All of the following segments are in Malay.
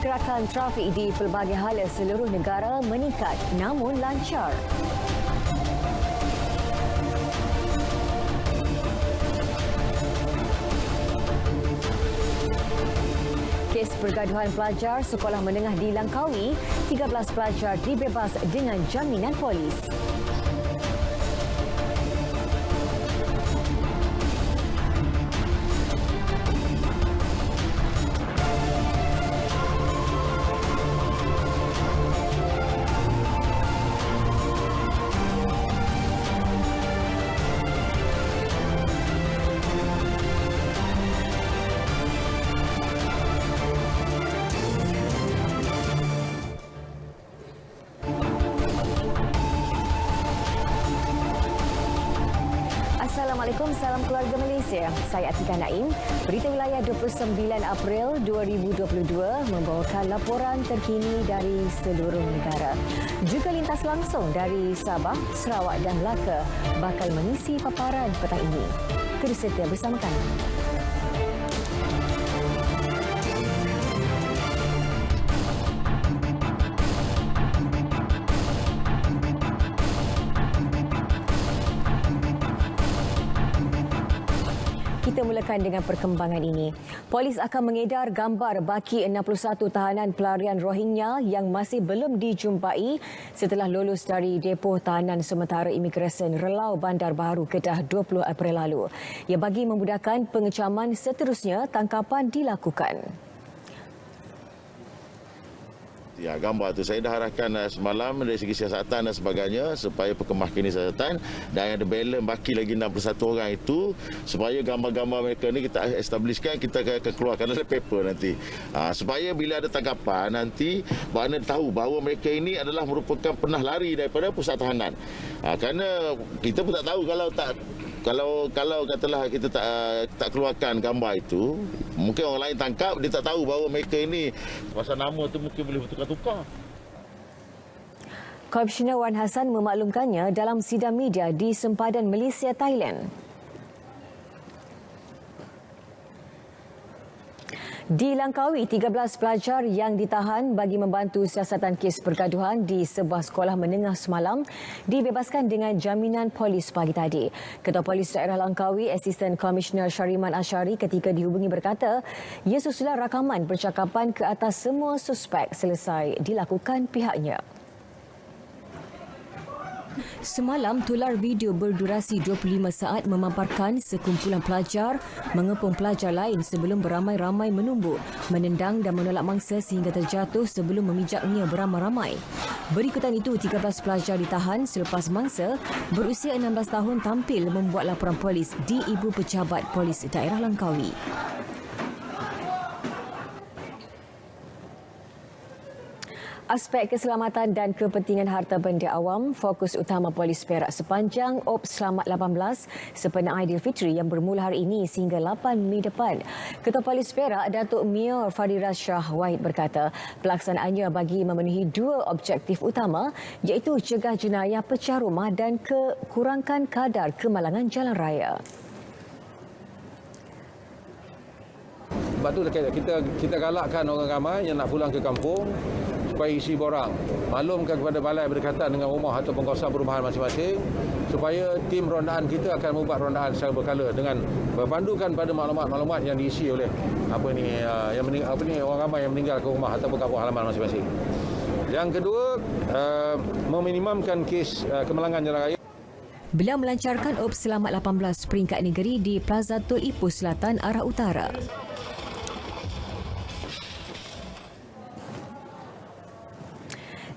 Pergerakan trafik di pelbagai hala seluruh negara meningkat namun lancar. Kes pergaduhan pelajar sekolah menengah di Langkawi, 13 pelajar dibebas dengan jaminan polis. Assalamualaikum, salam keluarga Malaysia. Saya Atika Naim. Berita wilayah 29 April 2022 membawakan laporan terkini dari seluruh negara. Juga lintas langsung dari Sabah, Sarawak dan Melaka bakal mengisi paparan petang ini. Terus setia bersama kami. Kita mulakan dengan perkembangan ini. Polis akan mengedar gambar baki 61 tahanan pelarian Rohingya yang masih belum dijumpai setelah lulus dari depoh tahanan sementara imigresen Relau Bandar Baharu Kedah 20 April lalu. Ia bagi memudahkan pengecaman seterusnya tangkapan dilakukan. Ya, gambar tu saya dah arahkan semalam dari segi siasatan dan sebagainya supaya perkembangan siasatan dan ada balance baki lagi 61 orang itu supaya gambar-gambar mereka ni kita establishkan, kita akan keluarkan dalam paper nanti. Supaya bila ada tangkapan nanti mana tahu bahawa mereka ini adalah merupakan pernah lari daripada pusat tahanan. Kerana kita pun tak tahu kalau katalah kita tak keluarkan gambar itu, mungkin orang lain tangkap, dia tak tahu bahawa mereka ini pasal nama tu mungkin boleh bertukar-tukar. Komisioner Wan Hassan memaklumkannya dalam sidang media di sempadan Malaysia Thailand. Di Langkawi, 13 pelajar yang ditahan bagi membantu siasatan kes pergaduhan di sebuah sekolah menengah semalam dibebaskan dengan jaminan polis pagi tadi. Ketua Polis Daerah Langkawi, Asisten Komisioner Syariman Asyari ketika dihubungi berkata, ia susulan rakaman percakapan ke atas semua suspek selesai dilakukan pihaknya. Semalam, tular video berdurasi 25 saat memaparkan sekumpulan pelajar mengepung pelajar lain sebelum beramai-ramai menumbuk, menendang dan menolak mangsa sehingga terjatuh sebelum memijaknya beramai-ramai. Berikutan itu, 13 pelajar ditahan selepas mangsa berusia 16 tahun tampil membuat laporan polis di Ibu Pejabat Polis Daerah Langkawi. Aspek keselamatan dan kepentingan harta benda awam fokus utama Polis Perak sepanjang Ops Selamat 18 sempena Aidilfitri yang bermula hari ini sehingga 8 Mei depan. Ketua Polis Perak, Datuk Mayor Fadira Shah Wahid berkata, pelaksanaannya bagi memenuhi dua objektif utama iaitu cegah jenayah pecah rumah dan kurangkan kadar kemalangan jalan raya. Sebab tu kita galakkan orang ramai yang nak pulang ke kampung supaya isi borang. Maklumkan kepada balai berdekatan dengan rumah ataupun kawasan perumahan masing-masing supaya tim rondaan kita akan membuat rondaan secara berkala dengan berpandukan pada maklumat-maklumat yang diisi oleh orang ramai yang meninggal ke rumah ataupun kampung halaman masing-masing. Yang kedua, meminimumkan kes kemalangan jalan raya. Beliau melancarkan Ops Selamat 18 peringkat negeri di Plaza Tol Ipoh Selatan arah utara.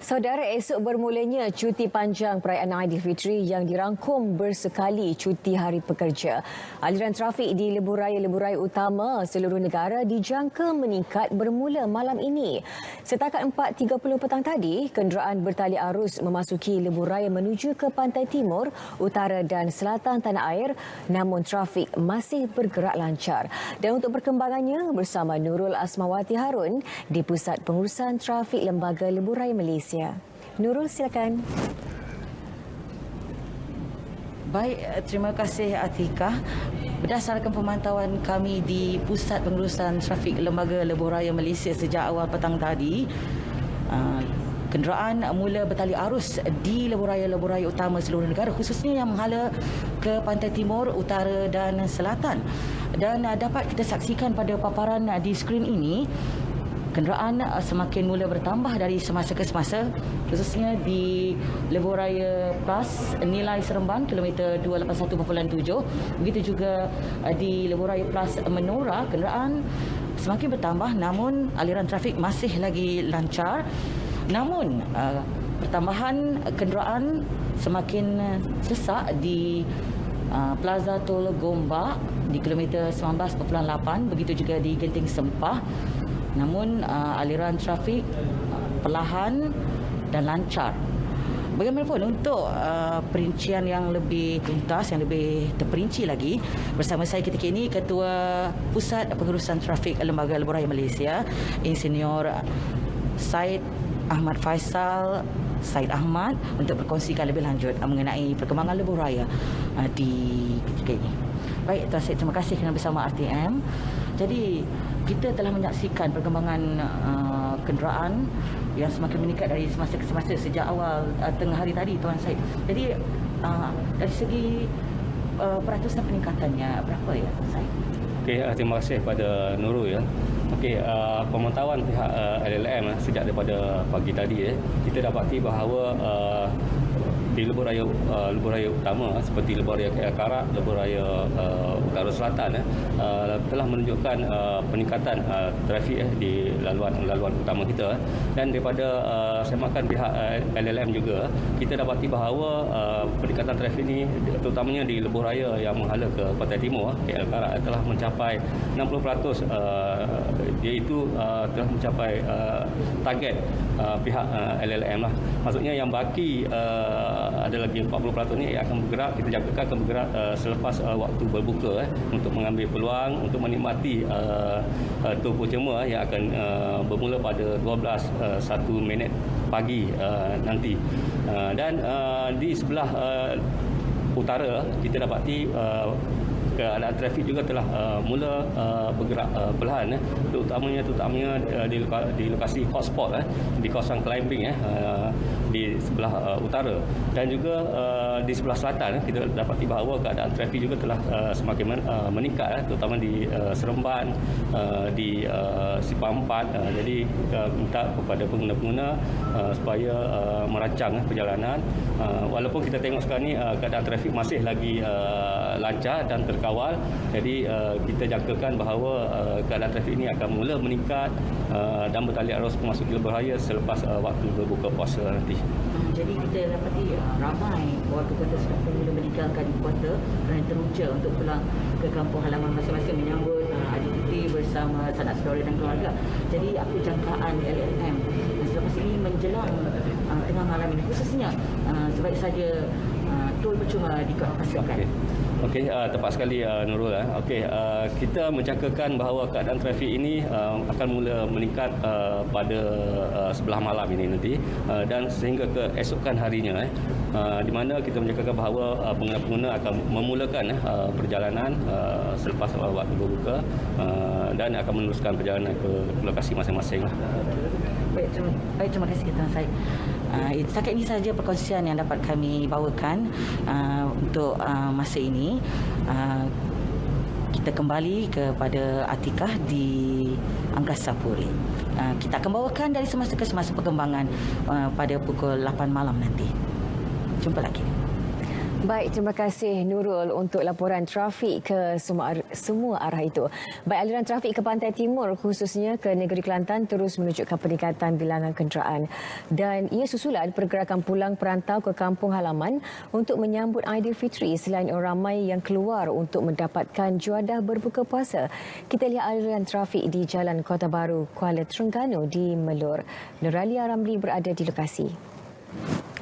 Saudara, esok bermulanya cuti panjang perayaan Aidilfitri yang dirangkum bersekali cuti hari pekerja. Aliran trafik di lebuh raya utama seluruh negara dijangka meningkat bermula malam ini. Setakat 4.30 petang tadi, kenderaan bertali arus memasuki lebuh raya menuju ke pantai timur, utara dan selatan tanah air, namun trafik masih bergerak lancar. Dan untuk perkembangannya bersama Nurul Asmawati Harun di Pusat Pengurusan Trafik Lembaga Lebuh Raya Malaysia. Nurul, silakan. Baik, terima kasih Atika. Berdasarkan pemantauan kami di Pusat Pengurusan Trafik Lembaga Lebuh Raya Malaysia sejak awal petang tadi, kenderaan mula bertali arus di lebuh raya utama seluruh negara, khususnya yang menghala ke pantai timur, utara dan selatan. Dan dapat kita saksikan pada paparan di skrin ini, kenderaan semakin mula bertambah dari semasa ke semasa, khususnya di Lebuh Raya Plus Nilai Seremban kilometer 281.7. Begitu juga di Lebuh Raya Plus Menora, kenderaan semakin bertambah namun aliran trafik masih lagi lancar. Namun pertambahan kenderaan semakin sesak di Plaza Tol Gombak di kilometer 19.8, begitu juga di Genting Sempah. Namun aliran trafik perlahan dan lancar. Bagaimanapun, untuk perincian yang lebih tuntas, yang lebih terperinci lagi, bersama saya ketika ini Ketua Pusat Pengurusan Trafik Lembaga Lebuh Raya Malaysia, Insinyur Syed Ahmad Faisal Syed Ahmad, untuk berkongsikan lebih lanjut mengenai perkembangan lebuh raya di ketika ini. Baik, Tuan Syed, terima kasih kerana bersama RTM. Jadi kita telah menyaksikan perkembangan kenderaan yang semakin meningkat dari semasa ke semasa sejak awal tengah hari tadi, Tuan Syed. Jadi dari segi peratusan peningkatannya berapa ya, Tuan Syed? Okey, terima kasih kepada Nurul ya. Okey, pemantauan pihak LLM sejak daripada pagi tadi kita dapati bahawa di lebuh raya utama seperti lebuh raya KL Karak, lebuh raya utara selatan telah menunjukkan peningkatan trafik di laluan utama kita. Dan daripada semakan pihak LLM juga, kita dapati bahawa peningkatan trafik ini terutamanya di lebuh raya yang menghala ke Pantai Timur KL Karak telah mencapai 60%, iaitu telah mencapai target pihak LLM lah. Maksudnya yang baki ada lagi 40% ni akan bergerak, kita jangkakan akan bergerak selepas waktu berbuka untuk mengambil peluang untuk menikmati Tur Pocema yang akan bermula pada 12:01 pagi nanti. Dan di sebelah utara kita dapati keadaan trafik juga telah mula bergerak perlahan, terutamanya di lokasi hotspot di kawasan climbing di sebelah utara, dan juga di sebelah selatan kita dapati bahawa keadaan trafik juga telah semakin meningkat, terutama di Seremban, di Simpang 4. Jadi kita minta kepada pengguna-pengguna supaya merancang perjalanan, walaupun kita tengok sekarang ni keadaan trafik masih lagi lancar dan terkawal. Jadi kita jangkakan bahawa keadaan trafik ini akan mula meningkat dan bertali arus memasuki lebuh raya selepas waktu berbuka puasa nanti. Jadi kita dapati ramai warga kota sudah mula meninggalkan kota kerana teruja untuk pulang ke kampung halaman masing-masing menyambut hari cuti bersama sanak saudara dan keluarga. Jadi apa jangkaan LLM selepas ini menjelang tengah malam ini, khususnya sebaik saja Tur Pocema dikawasakan? Okey, tepat sekali Nurul. Okey, kita menjangkakan bahawa keadaan trafik ini akan mula meningkat pada sebelah malam ini nanti, dan sehingga ke esokan harinya, di mana kita menjangkakan bahawa pengguna-pengguna akan memulakan perjalanan selepas waktu berbuka dan akan meneruskan perjalanan ke lokasi masing-masing. Baik, terima kasih Tuan Syed. Setakat ini sahaja perkongsian yang dapat kami bawakan untuk masa ini. Kita kembali kepada Atikah di Angkasa Puri. Kita akan bawakan dari semasa ke semasa perkembangan pada pukul 8 malam nanti. Jumpa lagi. Baik, terima kasih Nurul untuk laporan trafik ke semua arah itu. Baik, aliran trafik ke Pantai Timur khususnya ke Negeri Kelantan terus menunjukkan peningkatan bilangan kenderaan. Dan ia susulan pergerakan pulang perantau ke kampung halaman untuk menyambut Aidilfitri selain orang ramai yang keluar untuk mendapatkan juadah berbuka puasa. Kita lihat aliran trafik di Jalan Kota Baru, Kuala Terengganu di Melur. Nuralia Ramli berada di lokasi.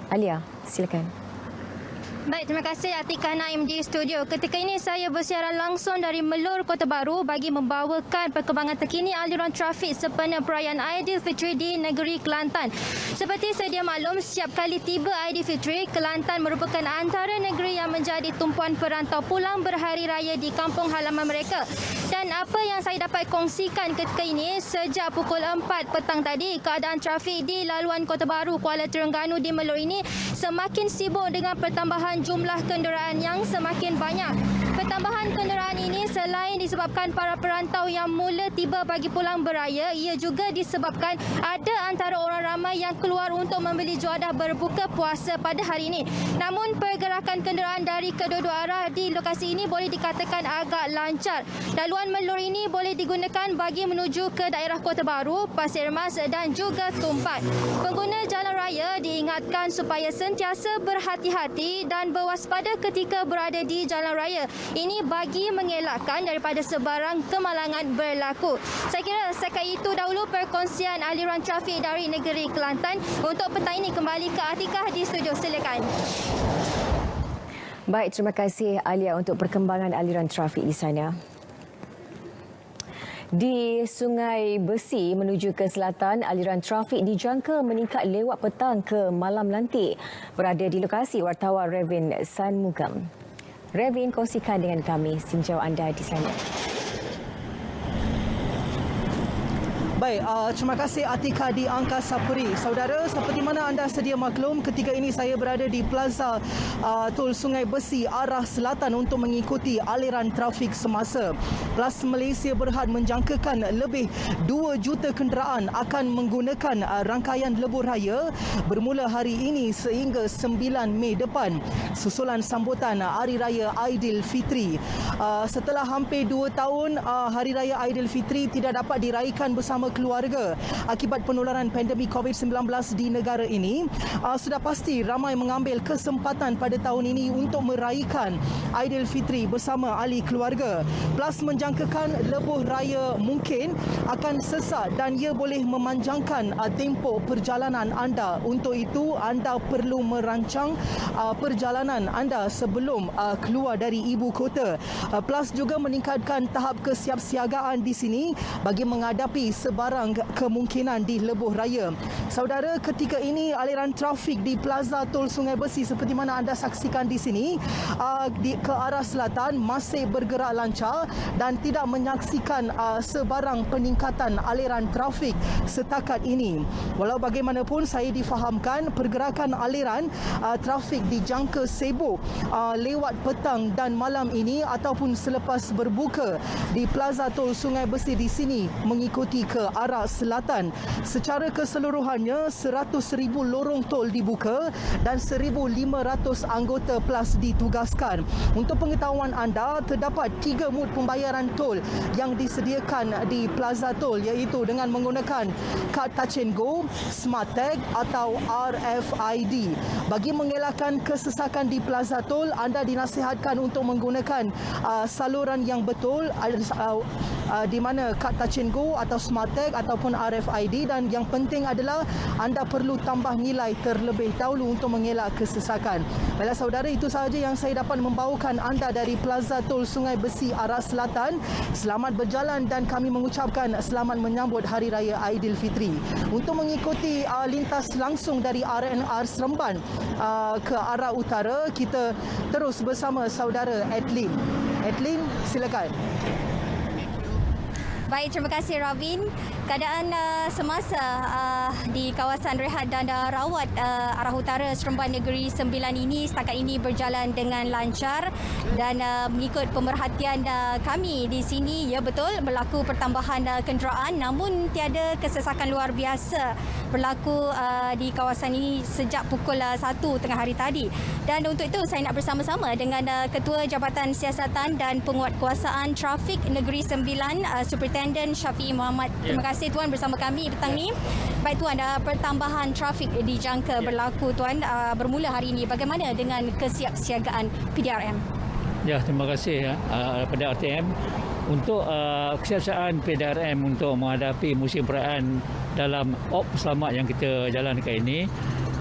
Alia, silakan. Baik, terima kasih Atika Naim di studio. Ketika ini saya bersiaran langsung dari Melur, Kota Baru bagi membawakan perkembangan terkini aliran trafik sempena perayaan Aidilfitri di negeri Kelantan. Seperti sedia maklum, setiap kali tiba Aidilfitri, Kelantan merupakan antara negeri yang menjadi tumpuan perantau pulang berhari raya di kampung halaman mereka. Dan apa yang saya dapat kongsikan ketika ini, sejak pukul 4 petang tadi, keadaan trafik di laluan Kota Baru, Kuala Terengganu di Melur ini semakin sibuk dengan pertambahan jumlah kenderaan yang semakin banyak. Pertambahan kenderaan ini selain disebabkan para perantau yang mula tiba bagi pulang beraya, ia juga disebabkan ada antara orang ramai yang keluar untuk membeli juadah berbuka puasa pada hari ini. Namun pergerakan kenderaan dari kedua-dua arah di lokasi ini boleh dikatakan agak lancar. Laluan Melur ini boleh digunakan bagi menuju ke daerah Kota Baru, Pasir Mas dan juga Tumpat. Pengguna jalan raya diingatkan supaya sentiasa berhati-hati dan berwaspada ketika berada di jalan raya. Ini bagi mengelakkan daripada sebarang kemalangan berlaku. Saya kira setakat itu dahulu perkongsian aliran trafik dari negeri Kelantan. Untuk petang ini kembali ke Atikah di studio. Silakan. Baik, terima kasih Alia untuk perkembangan aliran trafik di sana. Di Sungai Besi menuju ke selatan, aliran trafik dijangka meningkat lewat petang ke malam nanti. Berada di lokasi wartawan Revin Sanmugam. Revin, kongsikan dengan kami tinjau anda di sana. Baik, terima kasih Atika di Angkasa Puri. Saudara, seperti mana anda sedia maklum, ketika ini saya berada di Plaza Tol Sungai Besi arah selatan untuk mengikuti aliran trafik semasa. Plus Malaysia Berhad menjangkakan lebih 2 juta kenderaan akan menggunakan rangkaian lebuh raya bermula hari ini sehingga 9 Mei depan, susulan sambutan Hari Raya Aidilfitri. Setelah hampir 2 tahun, Hari Raya Aidilfitri tidak dapat diraihkan bersama keluarga akibat penularan pandemik COVID-19 di negara ini, sudah pasti ramai mengambil kesempatan pada tahun ini untuk meraihkan Aidilfitri bersama ahli keluarga. Plus menjangkakan lebuh raya mungkin akan sesak dan ia boleh memanjangkan tempoh perjalanan anda. Untuk itu, anda perlu merancang perjalanan anda sebelum keluar dari ibu kota. Plus juga meningkatkan tahap kesiapsiagaan di sini bagi menghadapi sebarang kemungkinan di lebuh raya. Saudara, ketika ini aliran trafik di Plaza Tol Sungai Besi seperti mana anda saksikan di sini ke arah selatan masih bergerak lancar dan tidak menyaksikan sebarang peningkatan aliran trafik setakat ini. Walau bagaimanapun, saya difahamkan pergerakan aliran trafik dijangka sibuk lewat petang dan malam ini ataupun selepas berbuka di Plaza Tol Sungai Besi di sini mengikuti ke arah selatan. Secara keseluruhannya 100,000 lorong tol dibuka dan 1,500 anggota plus ditugaskan. Untuk pengetahuan anda, terdapat 3 mod pembayaran tol yang disediakan di Plaza Tol, iaitu dengan menggunakan kad Touch and Go, Smart Tag atau RFID. Bagi mengelakkan kesesakan di Plaza Tol, anda dinasihatkan untuk menggunakan saluran yang betul di mana kad Touch and Go atau Smart Tag ataupun RFID, dan yang penting adalah anda perlu tambah nilai terlebih dahulu untuk mengelak kesesakan. Baiklah saudara, itu sahaja yang saya dapat membawakan anda dari Plaza Tol Sungai Besi arah selatan. Selamat berjalan dan kami mengucapkan selamat menyambut Hari Raya Aidilfitri. Untuk mengikuti lintas langsung dari RNR Seremban ke arah utara, kita terus bersama saudara Adlin. Adlin, silakan. Baik, terima kasih Ravin. Keadaan semasa di kawasan rehat dan rawat arah utara Seremban Negeri Sembilan ini setakat ini berjalan dengan lancar dan mengikut pemerhatian kami di sini, ya betul berlaku pertambahan kenderaan namun tiada kesesakan luar biasa berlaku di kawasan ini sejak pukul 1 tengah hari tadi. Dan untuk itu saya nak bersama-sama dengan Ketua Jabatan Siasatan dan Penguatkuasaan Trafik Negeri Sembilan, Superintendent Syafiee Muhammad. Terima kasih Tuan bersama kami petang ni. Baik Tuan, pertambahan trafik dijangka berlaku Tuan bermula hari ini. Bagaimana dengan kesiapsiagaan PDRM? Ya, terima kasih pada RTM. Untuk kesiapsiagaan PDRM untuk menghadapi musim perayaan dalam OP selamat yang kita jalankan ini,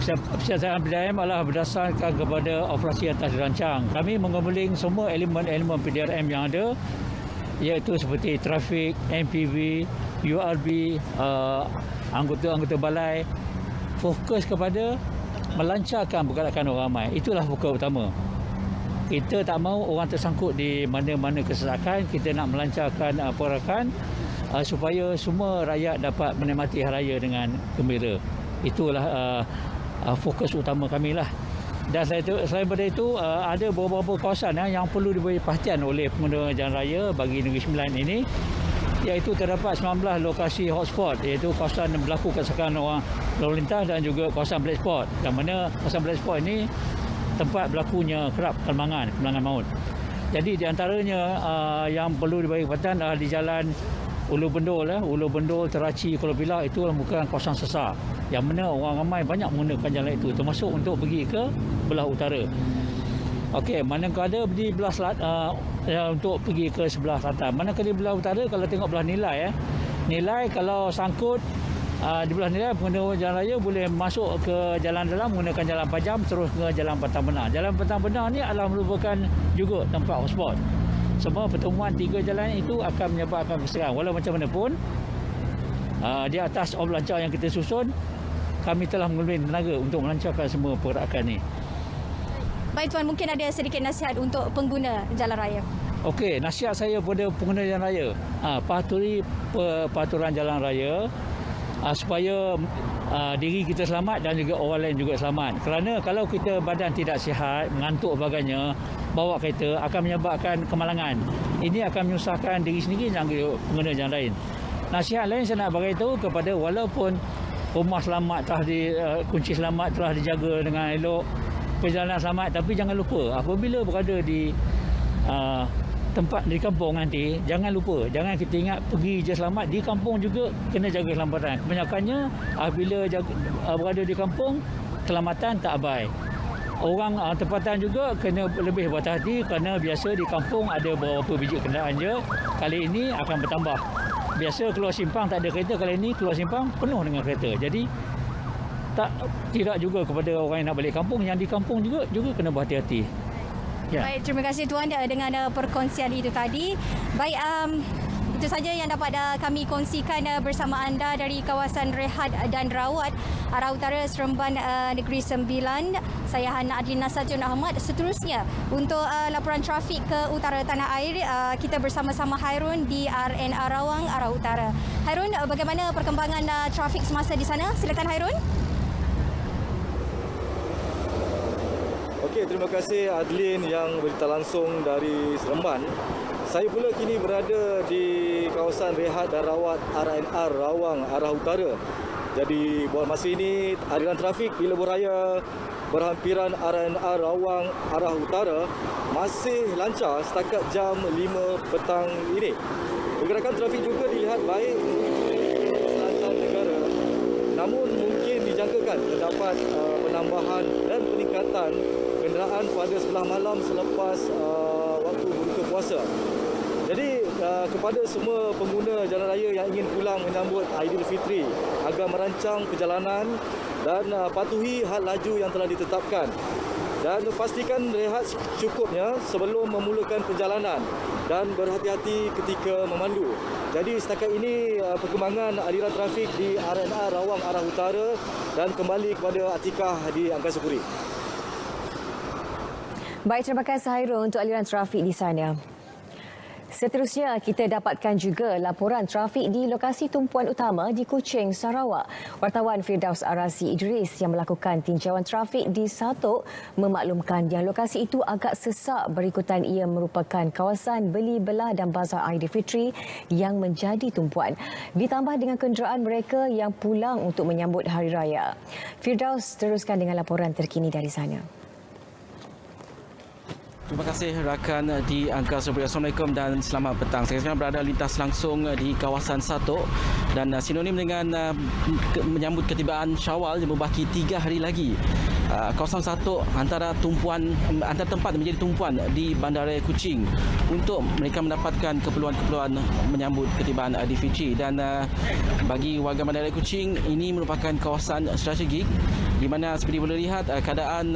Kesiasatan PDRM adalah berdasarkan kepada operasi atas dirancang. Kami menggabung semua elemen-elemen PDRM yang ada, iaitu seperti trafik, MPV, URB, anggota-anggota balai, fokus kepada melancarkan pergerakan orang ramai. Itulah fokus utama. Kita tak mahu orang tersangkut di mana-mana kesesakan. Kita nak melancarkan pergerakan supaya semua rakyat dapat menikmati hari raya dengan gembira. Itulah fokus utama kami lah. Dan selain daripada itu, ada beberapa kawasan yang perlu diberi perhatian oleh pengguna jalan raya bagi Negeri Sembilan ini, iaitu terdapat 19 lokasi hotspot, iaitu kawasan berlaku kesesakan orang lalu lintas dan juga kawasan black spot. Yang mana kawasan black spot ini tempat berlakunya kerap kemalangan maut. Jadi di antaranya yang perlu diberi perhatian adalah di jalan Ulu Bendul, Teraci, Kuala Pilah, itu merupakan kawasan sesar yang mana orang ramai banyak menggunakan jalan itu, termasuk untuk pergi ke belah utara. Okey, manakala di belah untuk pergi ke sebelah selatan. Manakala di belah utara, kalau tengok belah nilai kalau sangkut di belah nilai, pengguna jalan raya boleh masuk ke jalan dalam menggunakan jalan Pajam terus ke jalan Petang Benar. Jalan Petang Benar ni adalah merupakan juga tempat hotspot. Semua pertemuan 3 jalan itu akan menyebabkan kesesakan. Walau macam mana pun, di atas lancar yang kita susun, kami telah mengeluarkan tenaga untuk melancarkan semua pergerakan ini. Baik Tuan, mungkin ada sedikit nasihat untuk pengguna jalan raya. Okey, nasihat saya kepada pengguna jalan raya, patuhi peraturan jalan raya supaya diri kita selamat dan juga orang lain juga selamat. Kerana kalau kita badan tidak sihat, mengantuk sebagainya, bawa kereta akan menyebabkan kemalangan. Ini akan menyusahkan diri sendiri dan pengguna jalan lain. Nasihat lain saya nak beritahu kepada, walaupun rumah selamat kunci selamat telah dijaga dengan elok, perjalanan selamat, tapi jangan lupa apabila berada di tempat di kampung nanti, jangan lupa, jangan kita ingat pergi je selamat, di kampung juga kena jaga keselamatan. Kebanyakannya apabila berada di kampung, keselamatan tak abai. Orang tempatan juga kena lebih berhati-hati kerana biasa di kampung ada beberapa biji kenderaan je. Kali ini akan bertambah. Biasa keluar simpang tak ada kereta, kali ini keluar simpang penuh dengan kereta. Jadi tidak juga kepada orang yang nak balik kampung, yang di kampung juga kena berhati-hati. Ya. Baik, terima kasih Tuan dengan perkongsian itu tadi. Baik, itu saja yang dapat kami kongsikan bersama anda dari kawasan Rehat dan Rawat, arah utara Seremban Negeri Sembilan. Saya Hana Adrina Satun Ahmad. Seterusnya untuk laporan trafik ke utara tanah air, kita bersama-sama Hairun di RNR Rawang, arah utara. Hairun, bagaimana perkembangan trafik semasa di sana? Silakan Hairun. Okey, terima kasih Adlin yang berita langsung dari Seremban. Saya pula kini berada di kawasan Rehat dan Rawat RNR Rawang, arah utara. Jadi buat masa ini, aliran trafik di lebuh raya berhampiran RNR Rawang arah utara masih lancar setakat jam 5 petang ini. Pergerakan trafik juga dilihat baik di selatan negara. Namun mungkin dijangkakan terdapat penambahan dan peningkatan kenderaan pada sebelah malam selepas waktu berbuka puasa. Jadi kepada semua pengguna jalan raya yang ingin pulang menyambut Aidilfitri, agar merancang perjalanan dan patuhi had laju yang telah ditetapkan. Dan pastikan rehat cukupnya sebelum memulakan perjalanan dan berhati-hati ketika memandu. Jadi setakat ini perkembangan aliran trafik di RNR Rawang arah utara, dan kembali kepada Atikah di Angkasa Puri. Baik, terima kasih Hairul untuk aliran trafik di sana. Seterusnya, kita dapatkan juga laporan trafik di lokasi tumpuan utama di Kuching, Sarawak. Wartawan Firdaus Arasi Idris yang melakukan tinjauan trafik di Satok memaklumkan yang lokasi itu agak sesak berikutan ia merupakan kawasan beli belah dan bazar Aidilfitri yang menjadi tumpuan. Ditambah dengan kenderaan mereka yang pulang untuk menyambut Hari Raya. Firdaus teruskan dengan laporan terkini dari sana. Terima kasih rakan di Angkasa Puri. Assalamualaikum dan selamat petang. Saya sekarang berada lintas langsung di kawasan Satok, dan sinonim dengan menyambut ketibaan Syawal yang berbaki 3 hari lagi. Kawasan Satok antara tempat menjadi tumpuan di Bandaraya Kuching untuk mereka mendapatkan keperluan-keperluan menyambut ketibaan Aidilfitri. Dan bagi warga Bandaraya Kuching, ini merupakan kawasan strategik di mana seperti boleh lihat keadaan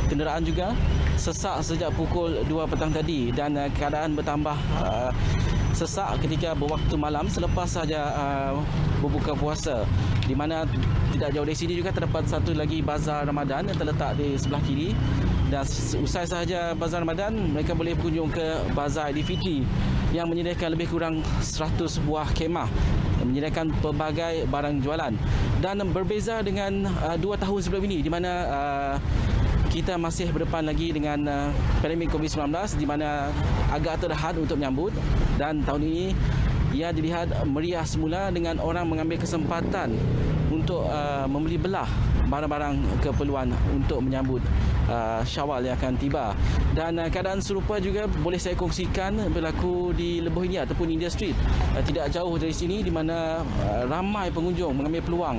kenderaan juga sesak sejak pukul 2 petang tadi dan keadaan bertambah sesak ketika berwaktu malam selepas saja berbuka puasa, di mana tidak jauh dari sini juga terdapat satu lagi bazar Ramadan yang terletak di sebelah kiri, dan usai sahaja bazar Ramadan mereka boleh berkunjung ke bazar Aidilfitri yang menyediakan lebih kurang 100 buah kemah yang menyediakan pelbagai barang jualan. Dan berbeza dengan 2 tahun sebelum ini di mana kita masih berdepan lagi dengan pandemik COVID-19 di mana agak terhad untuk menyambut, dan tahun ini ia dilihat meriah semula dengan orang mengambil kesempatan untuk membeli belah barang-barang keperluan untuk menyambut Syawal yang akan tiba. Dan keadaan serupa juga boleh saya kongsikan berlaku di Lebuh ini ataupun India Street, tidak jauh dari sini, di mana ramai pengunjung mengambil peluang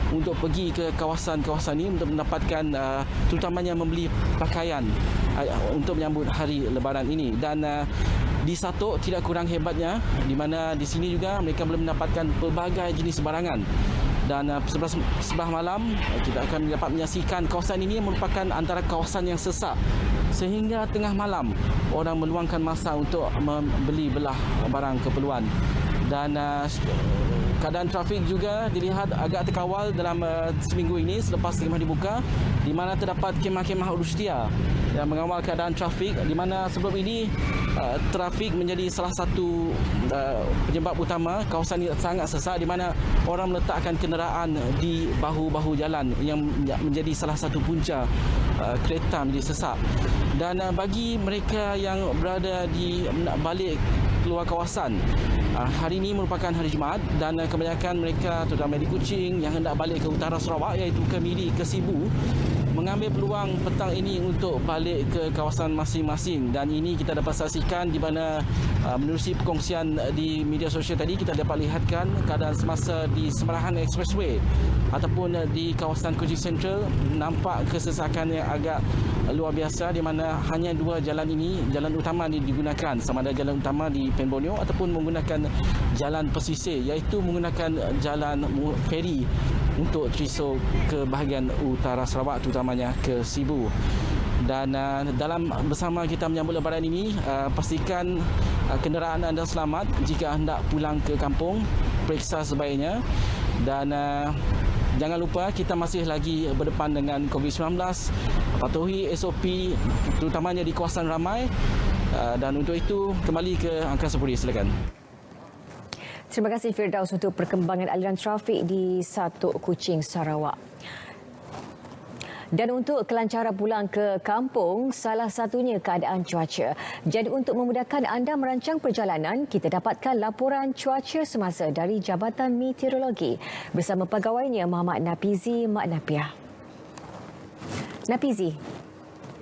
untuk pergi ke kawasan-kawasan ini untuk mendapatkan terutamanya membeli pakaian untuk menyambut hari Lebaran ini. Dan di Satok tidak kurang hebatnya, di mana di sini juga mereka boleh mendapatkan pelbagai jenis barangan. Dan sebelah malam kita akan dapat menyaksikan kawasan ini merupakan antara kawasan yang sesak, sehingga tengah malam orang meluangkan masa untuk membeli belah barang keperluan. Dan keadaan trafik juga dilihat agak terkawal dalam seminggu ini selepas kemah dibuka, di mana terdapat kemah-kemah urustia yang mengawal keadaan trafik, di mana sebelum ini trafik menjadi salah satu penyebab utama kawasan ini sangat sesak, di mana orang meletakkan kenderaan di bahu-bahu jalan yang menjadi salah satu punca kereta menjadi sesak. Dan bagi mereka yang berada di balik keluar kawasan, hari ini merupakan hari Jumaat dan kebanyakan mereka terutama di Kuching yang hendak balik ke utara Sarawak iaitu ke Miri, ke Sibu, mengambil peluang petang ini untuk balik ke kawasan masing-masing. Dan ini kita dapat saksikan di mana menerusi perkongsian di media sosial tadi, kita dapat lihatkan keadaan semasa di Semerahan Expressway ataupun di kawasan Kuching Central nampak kesesakan yang agak luar biasa, di mana hanya 2 jalan ini, jalan utama digunakan, sama ada jalan utama di Pen Borneo ataupun menggunakan jalan pesisir, iaitu menggunakan jalan feri untuk trisau ke bahagian utara Sarawak, terutamanya ke Sibu. Dan dalam bersama kita menyambut Lebaran ini, pastikan kenderaan anda selamat. Jika hendak pulang ke kampung, periksa sebaiknya. Dan jangan lupa kita masih lagi berdepan dengan COVID-19. Patuhi SOP terutamanya di kawasan ramai. Dan untuk itu kembali ke Angkasa Puri, silakan. Terima kasih Firdaus untuk perkembangan aliran trafik di Satok, Kuching, Sarawak. Dan untuk kelancaran pulang ke kampung, salah satunya keadaan cuaca. Jadi untuk memudahkan anda merancang perjalanan, kita dapatkan laporan cuaca semasa dari Jabatan Meteorologi bersama pegawainya Muhammad Napizi Mak Napiah. Napizi.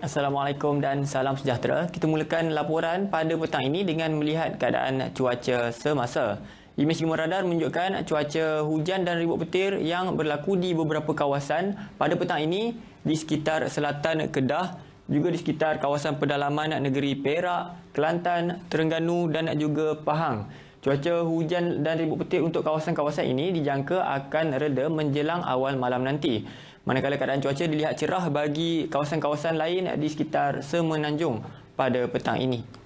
Assalamualaikum dan salam sejahtera. Kita mulakan laporan pada petang ini dengan melihat keadaan cuaca semasa. Imej Gemar Radar menunjukkan cuaca hujan dan ribut petir yang berlaku di beberapa kawasan pada petang ini di sekitar selatan Kedah, juga di sekitar kawasan pedalaman negeri Perak, Kelantan, Terengganu dan juga Pahang. Cuaca hujan dan ribut petir untuk kawasan-kawasan ini dijangka akan reda menjelang awal malam nanti. Manakala keadaan cuaca dilihat cerah bagi kawasan-kawasan lain di sekitar Semenanjung pada petang ini.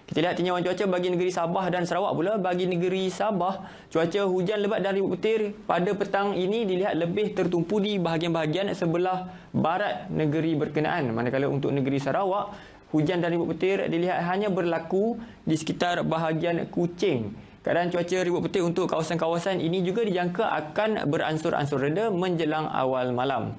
Kita lihat tinjauan cuaca bagi negeri Sabah dan Sarawak pula. Bagi negeri Sabah, cuaca hujan lebat dan ribut petir pada petang ini dilihat lebih tertumpu di bahagian-bahagian sebelah barat negeri berkenaan. Manakala untuk negeri Sarawak, hujan dan ribut petir dilihat hanya berlaku di sekitar bahagian Kuching. Keadaan cuaca ribut petir untuk kawasan-kawasan ini juga dijangka akan beransur-ansur reda menjelang awal malam.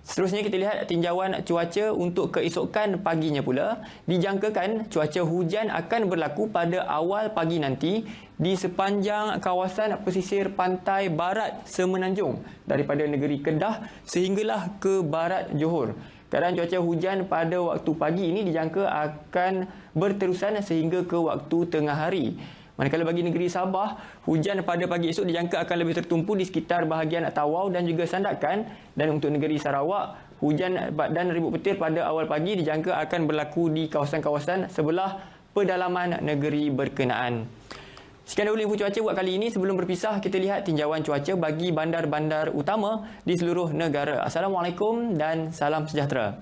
Seterusnya kita lihat tinjauan cuaca untuk keesokan paginya pula. Dijangkakan cuaca hujan akan berlaku pada awal pagi nanti di sepanjang kawasan pesisir pantai barat Semenanjung daripada negeri Kedah sehinggalah ke barat Johor. Keadaan cuaca hujan pada waktu pagi ini dijangka akan berterusan sehingga ke waktu tengah hari. Manakala bagi negeri Sabah, hujan pada pagi esok dijangka akan lebih tertumpu di sekitar bahagian Tawau dan juga Sandakan. Dan untuk negeri Sarawak, hujan dan ribut petir pada awal pagi dijangka akan berlaku di kawasan-kawasan sebelah pedalaman negeri berkenaan. Sekian dahulu info cuaca buat kali ini. Sebelum berpisah, kita lihat tinjauan cuaca bagi bandar-bandar utama di seluruh negara. Assalamualaikum dan salam sejahtera.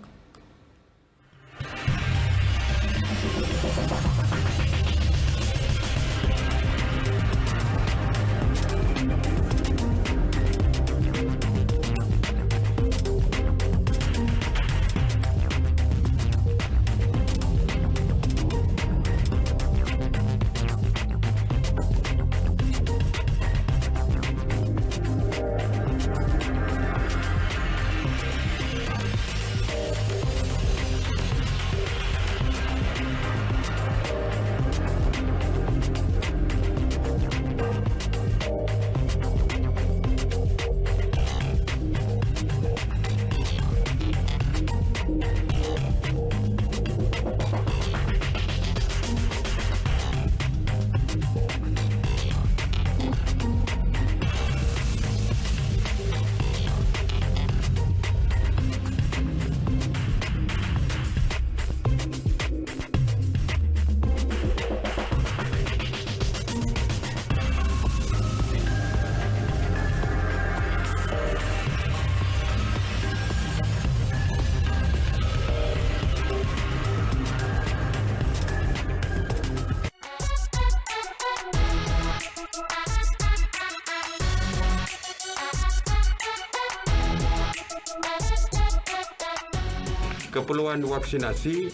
Keperluan vaksinasi,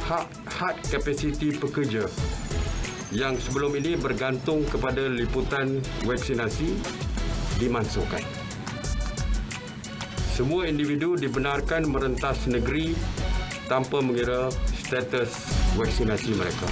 hak kapasiti pekerja yang sebelum ini bergantung kepada liputan vaksinasi dimansuhkan. Semua individu dibenarkan merentas negeri tanpa mengira status vaksinasi mereka.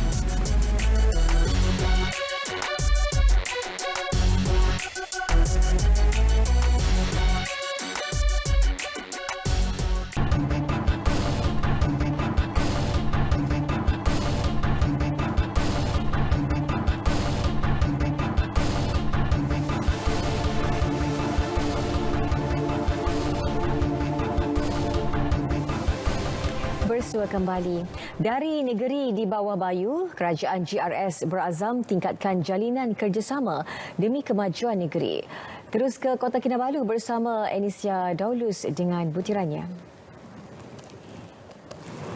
Bersua kembali. Dari negeri di bawah bayu, kerajaan GRS berazam tingkatkan jalinan kerjasama demi kemajuan negeri. Terus ke Kota Kinabalu bersama Enisia Daulus dengan butirannya.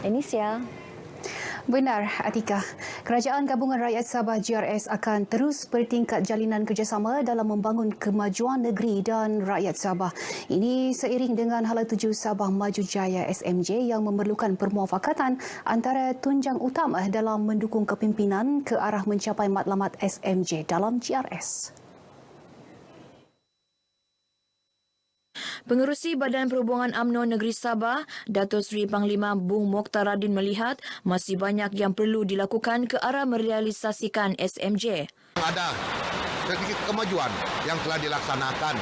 Enisia. Benar, Atika. Kerajaan Gabungan Rakyat Sabah GRS akan terus bertingkat jalinan kerjasama dalam membangun kemajuan negeri dan rakyat Sabah. Ini seiring dengan Hala Tuju Sabah Maju Jaya SMJ yang memerlukan permuafakatan antara tunjang utama dalam mendukung kepimpinan ke arah mencapai matlamat SMJ dalam GRS. Pengerusi Badan Perhubungan UMNO Negeri Sabah, Dato' Seri Panglima Bung Mokhtaruddin melihat masih banyak yang perlu dilakukan ke arah merealisasikan SMJ. Ada sedikit kemajuan yang telah dilaksanakan,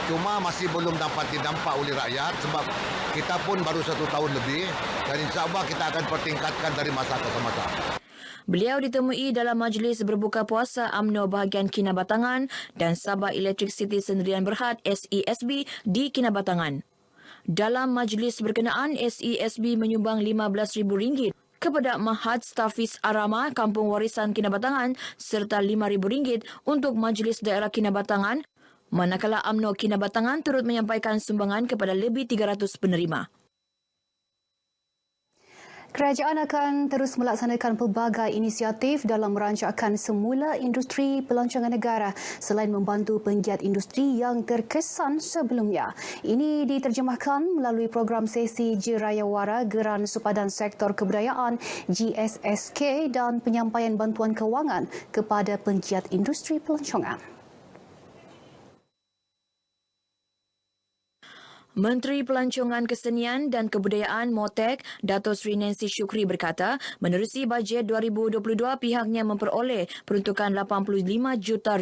cuma masih belum dapat didampak oleh rakyat sebab kita pun baru 1 tahun lebih dan insya-Allah kita akan pertingkatkan dari masa ke masa. Beliau ditemui dalam majlis berbuka puasa UMNO bahagian Kinabatangan dan Sabah Electric City Sendirian Berhad SESB di Kinabatangan. Dalam majlis berkenaan, SESB menyumbang RM15,000 kepada Mahat Stafis Arama Kampung Warisan Kinabatangan serta RM5,000 untuk Majlis Daerah Kinabatangan, manakala UMNO Kinabatangan turut menyampaikan sumbangan kepada lebih 300 penerima. Kerajaan akan terus melaksanakan pelbagai inisiatif dalam merancangkan semula industri pelancongan negara selain membantu penggiat industri yang terkesan sebelumnya. Ini diterjemahkan melalui program sesi Jirayawara Geran Supadan Sektor Kebudayaan GSSK dan penyampaian bantuan kewangan kepada penggiat industri pelancongan. Menteri Pelancongan Kesenian dan Kebudayaan MOTEK, Dato' Seri Nancy Shukri berkata, menerusi bajet 2022 pihaknya memperoleh peruntukan RM85 juta,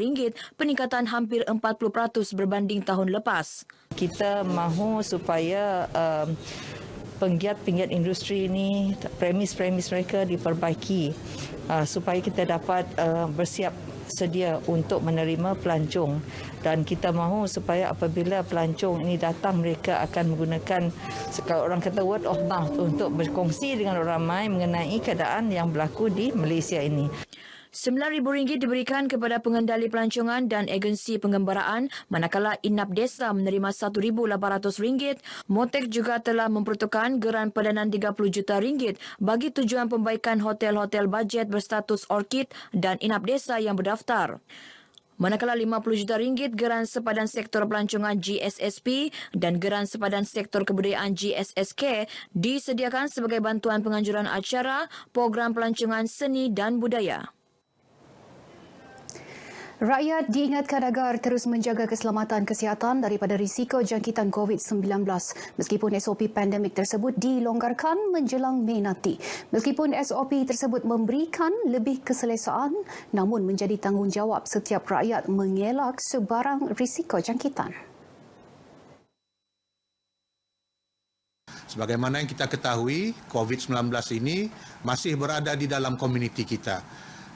peningkatan hampir 40% berbanding tahun lepas. Kita mahu supaya penggiat-penggiat industri ini, premis-premis mereka diperbaiki supaya kita dapat bersiap sedia untuk menerima pelancong, dan kita mahu supaya apabila pelancong ini datang mereka akan menggunakan, kalau orang kata word of mouth, untuk berkongsi dengan orang ramai mengenai keadaan yang berlaku di Malaysia ini. RM9,000 diberikan kepada pengendali pelancongan dan agensi penggembaraan, manakala Inap Desa menerima RM1,800. Motek juga telah mempertukarkan geran padanan RM30 juta bagi tujuan pembaikan hotel-hotel bajet berstatus Orkid dan Inap Desa yang berdaftar. Manakala RM50 juta geran sepadan sektor pelancongan GSSP dan geran sepadan sektor kebudayaan GSSK disediakan sebagai bantuan penganjuran acara, program pelancongan seni dan budaya. Rakyat diingatkan agar terus menjaga keselamatan kesihatan daripada risiko jangkitan COVID-19 meskipun SOP pandemik tersebut dilonggarkan menjelang Mei nanti. Meskipun SOP tersebut memberikan lebih keselesaan, namun menjadi tanggungjawab setiap rakyat mengelak sebarang risiko jangkitan. Sebagaimana yang kita ketahui, COVID-19 ini masih berada di dalam komuniti kita.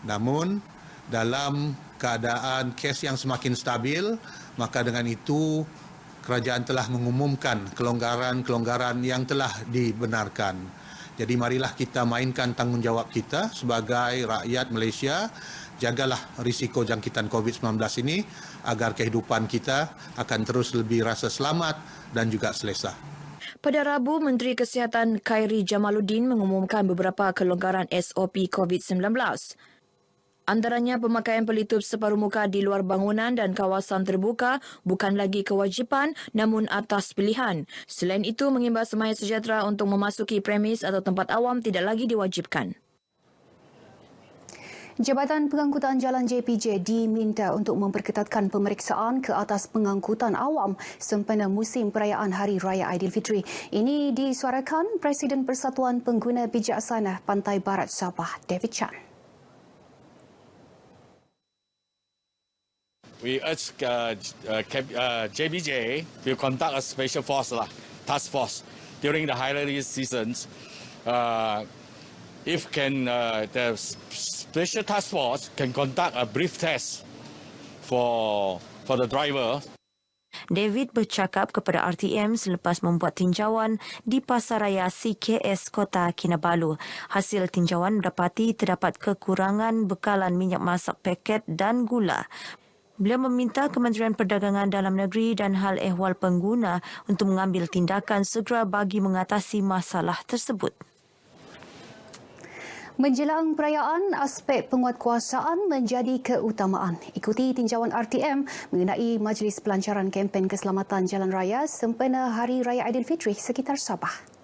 Namun, dalam keadaan kes yang semakin stabil, maka dengan itu kerajaan telah mengumumkan kelonggaran-kelonggaran yang telah dibenarkan. Jadi marilah kita mainkan tanggungjawab kita sebagai rakyat Malaysia, jagalah risiko jangkitan COVID-19 ini agar kehidupan kita akan terus lebih rasa selamat dan juga selesa. Pada Rabu, Menteri Kesihatan Khairi Jamaluddin mengumumkan beberapa kelonggaran SOP COVID-19. Antaranya pemakaian pelitup separuh muka di luar bangunan dan kawasan terbuka bukan lagi kewajipan namun atas pilihan. Selain itu, mengimbau Semaya Sejahtera untuk memasuki premis atau tempat awam tidak lagi diwajibkan. Jabatan Pengangkutan Jalan JPJ diminta untuk memperketatkan pemeriksaan ke atas pengangkutan awam sempena musim perayaan Hari Raya Aidilfitri. Ini disuarakan Presiden Persatuan Pengguna Bijaksana Pantai Barat Sabah, David Chan. We urge JBJ will conduct a special force, task force, during the holiday seasons. If the special task force can conduct a brief test for the driver. David bercakap kepada RTM selepas membuat tinjauan di Pasaraya CKS Kota Kinabalu. Hasil tinjauan mendapati terdapat kekurangan bekalan minyak masak paket dan gula. Beliau meminta Kementerian Perdagangan Dalam Negeri dan Hal Ehwal Pengguna untuk mengambil tindakan segera bagi mengatasi masalah tersebut. Menjelang perayaan, aspek penguatkuasaan menjadi keutamaan. Ikuti tinjauan RTM mengenai Majlis Pelancaran Kempen Keselamatan Jalan Raya sempena Hari Raya Aidilfitri sekitar Sabah.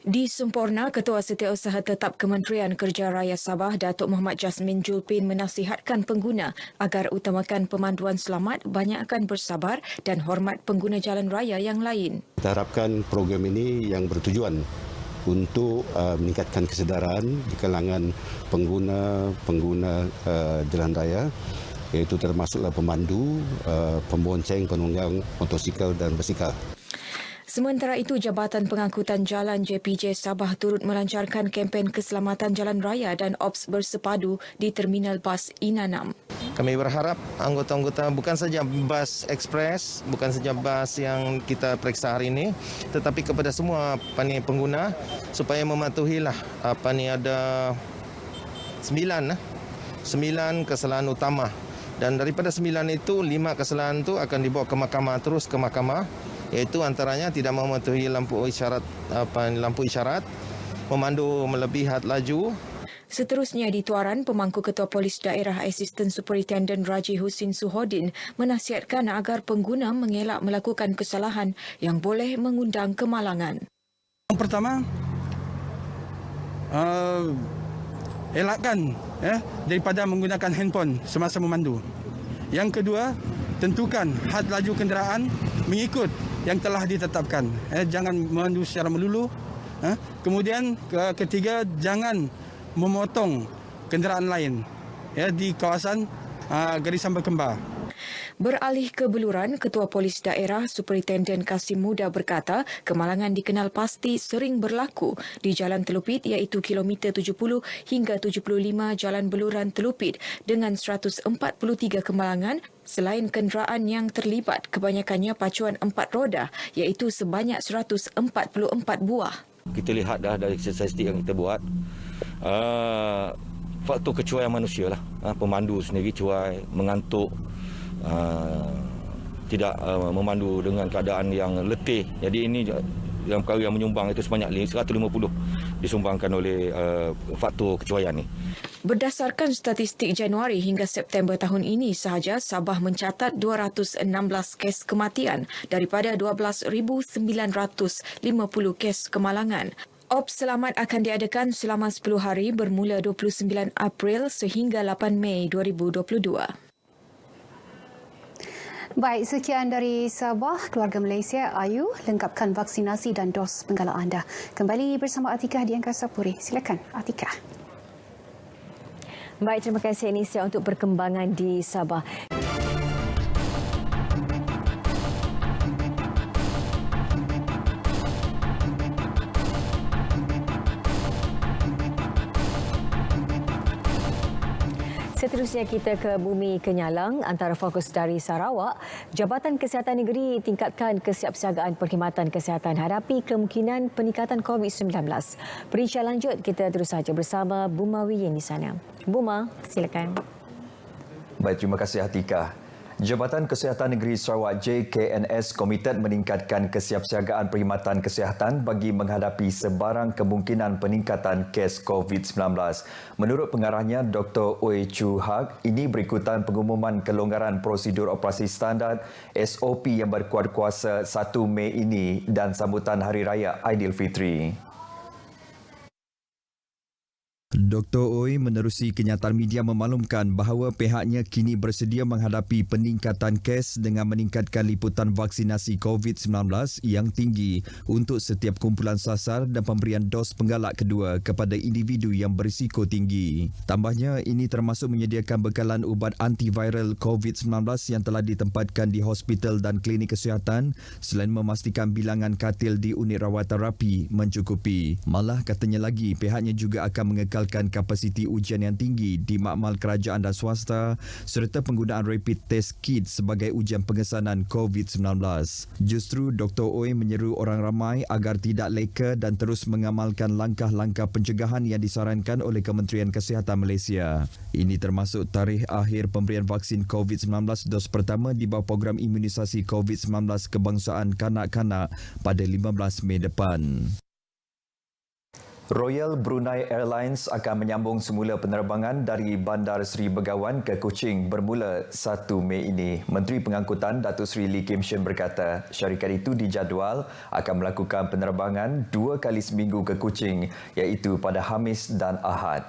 Di Semporna, Ketua Setiausaha Tetap Kementerian Kerja Raya Sabah, Datuk Muhammad Jasmin Julpin menasihatkan pengguna agar utamakan pemanduan selamat, banyakkan bersabar dan hormat pengguna jalan raya yang lain. Kita harapkan program ini yang bertujuan untuk meningkatkan kesedaran di kalangan pengguna jalan raya, iaitu termasuklah pemandu, pembonceng, penunggang motosikal dan basikal. Sementara itu, Jabatan Pengangkutan Jalan JPJ Sabah turut melancarkan kempen keselamatan jalan raya dan ops bersepadu di Terminal Bas Inanam. Kami berharap anggota-anggota bukan saja bas ekspres, bukan saja bas yang kita periksa hari ini, tetapi kepada semua pengguna supaya mematuhilah ada 9 kesalahan utama. Dan daripada 9 itu, 5 kesalahan itu akan dibawa ke mahkamah, terus ke mahkamah. Iaitu antaranya tidak mematuhi lampu isyarat, memandu melebihi had laju. Seterusnya di Tuaran, Pemangku Ketua Polis Daerah Asisten Superintendent Raji Husin Suhodin menasihatkan agar pengguna mengelak melakukan kesalahan yang boleh mengundang kemalangan. Yang pertama, elakkan daripada menggunakan handphone semasa memandu. Yang kedua, tentukan had laju kenderaan mengikut yang telah ditetapkan. Jangan memandu secara melulu. Kemudian ketiga, jangan memotong kenderaan lain di kawasan garisan berkembar. Beralih ke Beluran, Ketua Polis Daerah Superintendent Kasim Muda berkata kemalangan dikenal pasti sering berlaku di Jalan Telupit iaitu kilometer 70 hingga 75 Jalan Beluran Telupit dengan 143 kemalangan selain kenderaan yang terlibat kebanyakannya pacuan 4 roda iaitu sebanyak 144 buah. Kita lihat dah dari statistik yang kita buat faktor kecuaian manusia lah. Pemandu sendiri cuai, mengantuk, tidak memandu dengan keadaan yang letih. Jadi ini yang perkara yang menyumbang itu sebanyak 150 disumbangkan oleh faktor kecuaian ni. Berdasarkan statistik Januari hingga September tahun ini sahaja, Sabah mencatat 216 kes kematian daripada 12,950 kes kemalangan. Ops selamat akan diadakan selama 10 hari bermula 29 April sehingga 8 Mei 2022. Baik, sekian dari Sabah, keluarga Malaysia. Ayu, lengkapkan vaksinasi dan dos penggalak anda. Kembali bersama Atikah di Angkasa Puri. Silakan, Atikah. Baik, terima kasih Anisia untuk perkembangan di Sabah. Seterusnya kita ke Bumi Kenyalang. Antara fokus dari Sarawak, Jabatan Kesihatan Negeri tingkatkan kesiapsiagaan perkhidmatan kesihatan hadapi kemungkinan peningkatan COVID-19. Perincian lanjut kita terus saja bersama Buma Wiyin di sana. Buma, silakan. Baik, terima kasih Atikah. Jabatan Kesihatan Negeri Sarawak JKNS komited meningkatkan kesiapsiagaan perkhidmatan kesihatan bagi menghadapi sebarang kemungkinan peningkatan kes COVID-19. Menurut pengarahnya Dr. Oi Chu Hak, ini berikutan pengumuman kelonggaran prosedur operasi standard SOP yang berkuat kuasa 1 Mei ini dan sambutan Hari Raya Aidilfitri. Dr. Oi menerusi kenyataan media memaklumkan bahawa pihaknya kini bersedia menghadapi peningkatan kes dengan meningkatkan liputan vaksinasi COVID-19 yang tinggi untuk setiap kumpulan sasar dan pemberian dos penggalak kedua kepada individu yang berisiko tinggi. Tambahnya, ini termasuk menyediakan bekalan ubat antiviral COVID-19 yang telah ditempatkan di hospital dan klinik kesihatan selain memastikan bilangan katil di unit rawatan rapi mencukupi. Malah katanya lagi, pihaknya juga akan mengekalkan kapasiti ujian yang tinggi di makmal kerajaan dan swasta serta penggunaan rapid test kit sebagai ujian pengesanan COVID-19. Justru Dr. Oi menyeru orang ramai agar tidak leka dan terus mengamalkan langkah-langkah pencegahan yang disarankan oleh Kementerian Kesihatan Malaysia. Ini termasuk tarikh akhir pemberian vaksin COVID-19 dos pertama di bawah program imunisasi COVID-19 kebangsaan kanak-kanak pada 15 Mei depan. Royal Brunei Airlines akan menyambung semula penerbangan dari Bandar Seri Begawan ke Kuching bermula 1 Mei ini. Menteri Pengangkutan Datuk Seri Lee Kim Shin berkata, syarikat itu dijadual akan melakukan penerbangan 2 kali seminggu ke Kuching, iaitu pada Khamis dan Ahad.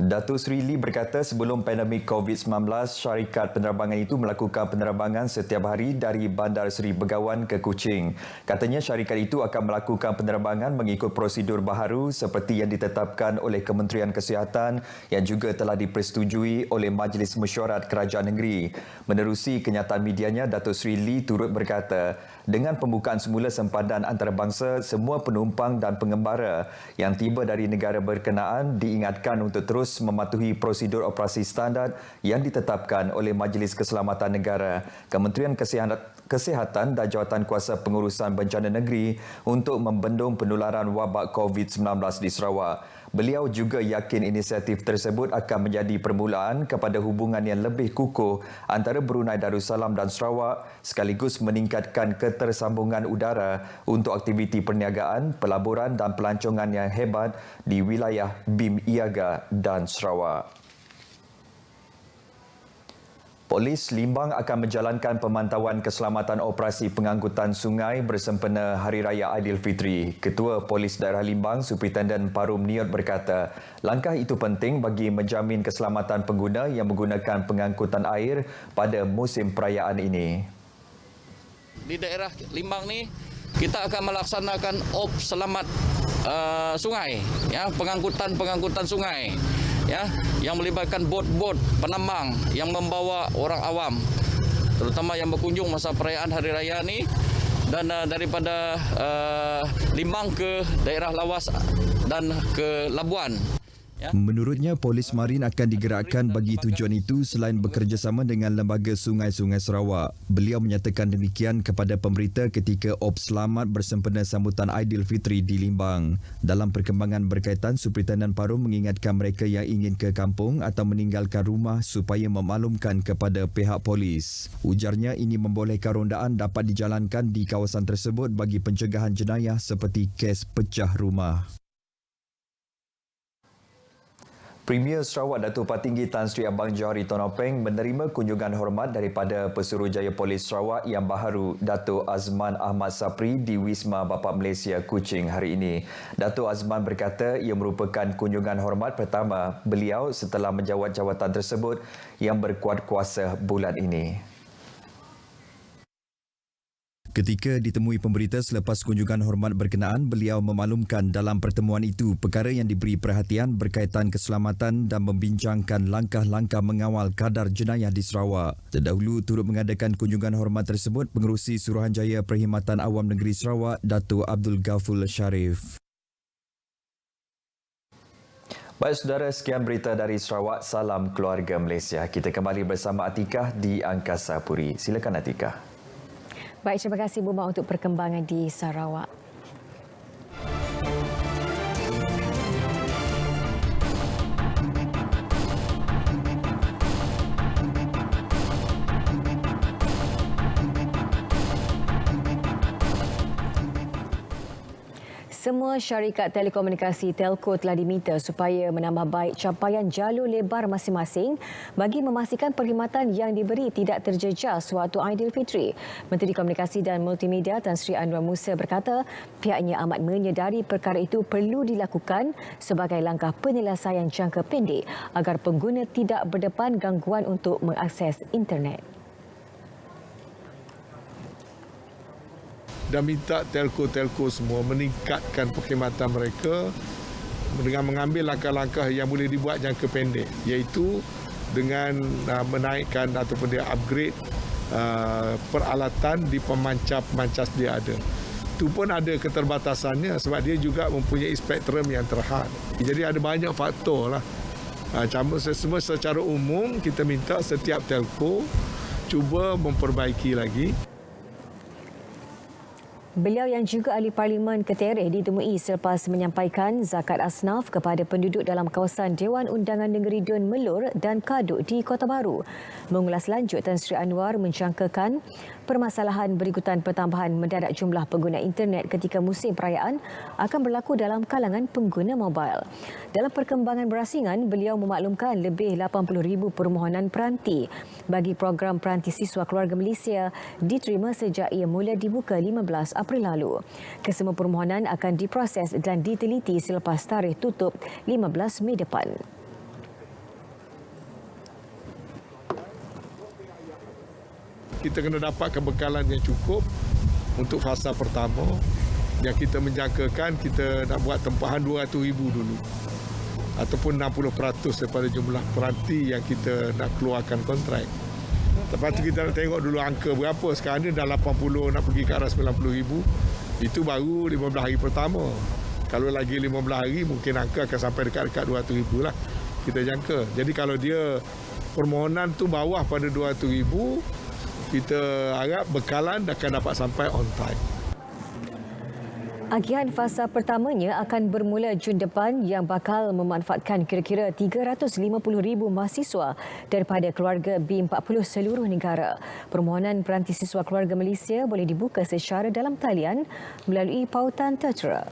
Datuk Seri Lee berkata sebelum pandemik COVID-19, syarikat penerbangan itu melakukan penerbangan setiap hari dari Bandar Seri Begawan ke Kuching. Katanya syarikat itu akan melakukan penerbangan mengikut prosedur baharu seperti yang ditetapkan oleh Kementerian Kesihatan yang juga telah dipersetujui oleh Majlis Mesyuarat Kerajaan Negeri. Menerusi kenyataan medianya, Datuk Seri Lee turut berkata, dengan pembukaan semula sempadan antarabangsa, semua penumpang dan pengembara yang tiba dari negara berkenaan diingatkan untuk terus mematuhi prosedur operasi standard yang ditetapkan oleh Majlis Keselamatan Negara, Kementerian Kesihatan dan Jawatankuasa Pengurusan Bencana Negeri untuk membendung penularan wabak COVID-19 di Sarawak. Beliau juga yakin inisiatif tersebut akan menjadi permulaan kepada hubungan yang lebih kukuh antara Brunei Darussalam dan Sarawak sekaligus meningkatkan ketersambungan udara untuk aktiviti perniagaan, pelaburan dan pelancongan yang hebat di wilayah BIM Iaga dan Sarawak. Polis Limbang akan menjalankan pemantauan keselamatan operasi pengangkutan sungai bersempena Hari Raya Aidilfitri. Ketua Polis Daerah Limbang, Superintendent Parum Niot berkata, langkah itu penting bagi menjamin keselamatan pengguna yang menggunakan pengangkutan air pada musim perayaan ini. Di daerah Limbang ni, kita akan melaksanakan ops selamat sungai, ya, pengangkutan sungai. Ya, yang melibatkan bot-bot penambang yang membawa orang awam, terutama yang berkunjung masa perayaan Hari Raya ni, dan daripada Limbang ke daerah Lawas dan ke Labuan. Menurutnya, Polis Marin akan digerakkan bagi tujuan itu selain bekerjasama dengan Lembaga Sungai-Sungai Sarawak. Beliau menyatakan demikian kepada pemberita ketika op selamat bersempena sambutan Aidilfitri di Limbang. Dalam perkembangan berkaitan, Superintendent Parum mengingatkan mereka yang ingin ke kampung atau meninggalkan rumah supaya memaklumkan kepada pihak polis. Ujarnya ini membolehkan rondaan dapat dijalankan di kawasan tersebut bagi pencegahan jenayah seperti kes pecah rumah. Premier Sarawak Datuk Patinggi Tan Sri Abang Johari Tonopeng menerima kunjungan hormat daripada Pesuruhjaya Polis Sarawak yang baharu, Datuk Azman Ahmad Sapri di Wisma Bapa Malaysia Kuching hari ini. Datuk Azman berkata ia merupakan kunjungan hormat pertama beliau setelah menjawat jawatan tersebut yang berkuat kuasa bulan ini. Ketika ditemui pemberita selepas kunjungan hormat berkenaan, beliau memaklumkan dalam pertemuan itu perkara yang diberi perhatian berkaitan keselamatan dan membincangkan langkah-langkah mengawal kadar jenayah di Sarawak. Terdahulu turut mengadakan kunjungan hormat tersebut Pengerusi Suruhanjaya Perkhidmatan Awam Negeri Sarawak, Datuk Abdul Ghaful Sharif. Baik saudara, sekian berita dari Sarawak. Salam keluarga Malaysia. Kita kembali bersama Atikah di Angkasa Puri. Silakan Atikah. Baik, terima kasih Buma untuk perkembangan di Sarawak. Semua syarikat telekomunikasi telco telah diminta supaya menambah baik capaian jalur lebar masing-masing bagi memastikan perkhidmatan yang diberi tidak terjejas sewaktu Aidilfitri. Menteri Komunikasi dan Multimedia Tan Sri Anwar Musa berkata pihaknya amat menyedari perkara itu perlu dilakukan sebagai langkah penyelesaian jangka pendek agar pengguna tidak berdepan gangguan untuk mengakses internet. Dan minta telco-telco semua meningkatkan perkhidmatan mereka dengan mengambil langkah-langkah yang boleh dibuat jangka pendek, iaitu dengan menaikkan ataupun dia upgrade peralatan di pemancar-pemancar dia ada. Itu pun ada keterbatasannya sebab dia juga mempunyai spektrum yang terhad. Jadi ada banyak faktor lah. Semua secara umum kita minta setiap telco cuba memperbaiki lagi. Beliau yang juga ahli Parlimen Ketereh ditemui selepas menyampaikan zakat asnaf kepada penduduk dalam kawasan Dewan Undangan Negeri Dun Melur dan Kaduk di Kota Baru. Mengulas lanjut, Tan Sri Anwar menjangkakan permasalahan berikutan pertambahan mendadak jumlah pengguna internet ketika musim perayaan akan berlaku dalam kalangan pengguna mobil. Dalam perkembangan berasingan, beliau memaklumkan lebih 80,000 permohonan peranti bagi program peranti siswa keluarga Malaysia diterima sejak ia mula dibuka 15 April lalu. Kesemua permohonan akan diproses dan diteliti selepas tarikh tutup 15 Mei depan. Kita kena dapat kebekalan yang cukup untuk fasa pertama yang kita menjangkakan kita nak buat tempahan 200,000 dulu ataupun 60% daripada jumlah peranti yang kita nak keluarkan kontrak. Lepas tu kita nak tengok dulu angka berapa. Sekarang ni dah 80 nak pergi ke arah 90,000. Itu baru 15 hari pertama. Kalau lagi 15 hari mungkin angka akan sampai dekat-dekat 200,000 lah kita jangka. Jadi kalau dia permohonan tu bawah pada 200,000, kita harap bekalan akan dapat sampai on time. Agihan fasa pertamanya akan bermula Jun depan yang bakal memanfaatkan kira-kira 350,000 mahasiswa daripada keluarga B40 seluruh negara. Permohonan peranti siswa keluarga Malaysia boleh dibuka secara dalam talian melalui pautan tertera.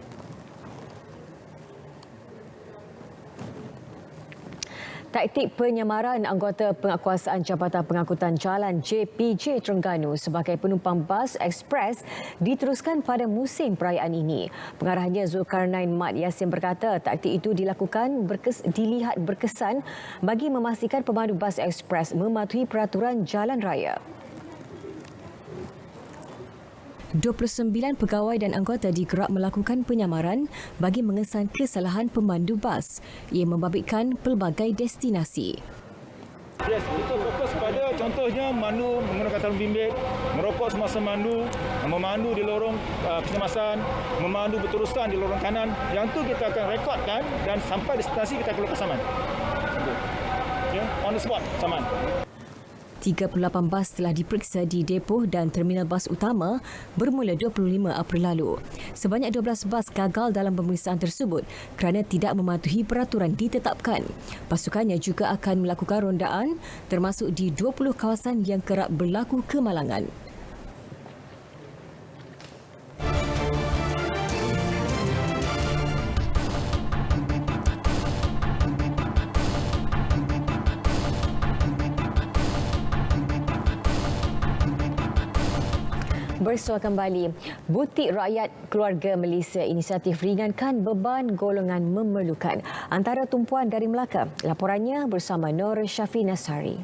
Taktik penyamaran anggota penguatkuasaan Jabatan Pengangkutan Jalan JPJ Terengganu sebagai penumpang bas ekspres diteruskan pada musim perayaan ini. Pengarahnya Zulkarnain Mat Yassin berkata taktik itu dilihat berkesan bagi memastikan pemandu bas ekspres mematuhi peraturan jalan raya. 29 pegawai dan anggota digerak melakukan penyamaran bagi mengesan kesalahan pemandu bas. Ia membabitkan pelbagai destinasi. Yes, kita fokus pada contohnya memandu menggunakan tarung bimbit, merokok semasa memandu, memandu di lorong kecemasan, memandu berterusan di lorong kanan. Yang tu kita akan rekodkan dan sampai di stasi kita keluarkan saman. Okay. On the spot, saman. 38 bas telah diperiksa di depo dan terminal bas utama bermula 25 April lalu. Sebanyak 12 bas gagal dalam pemeriksaan tersebut kerana tidak mematuhi peraturan ditetapkan. Pasukannya juga akan melakukan rondaan termasuk di 20 kawasan yang kerap berlaku kemalangan. Bersua kembali, Butik Rakyat Keluarga Malaysia inisiatif ringankan beban golongan memerlukan. Antara tumpuan dari Melaka, laporannya bersama Nur Syafi Nasari.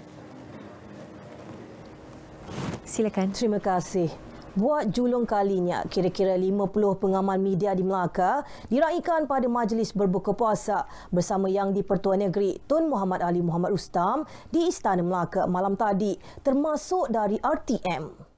Silakan. Terima kasih. Buat julung kalinya, kira-kira 50 pengamal media di Melaka diraikan pada majlis berbuka puasa bersama Yang di-Pertua Negeri Tun Muhammad Ali Muhammad Rustam di Istana Melaka malam tadi, termasuk dari RTM.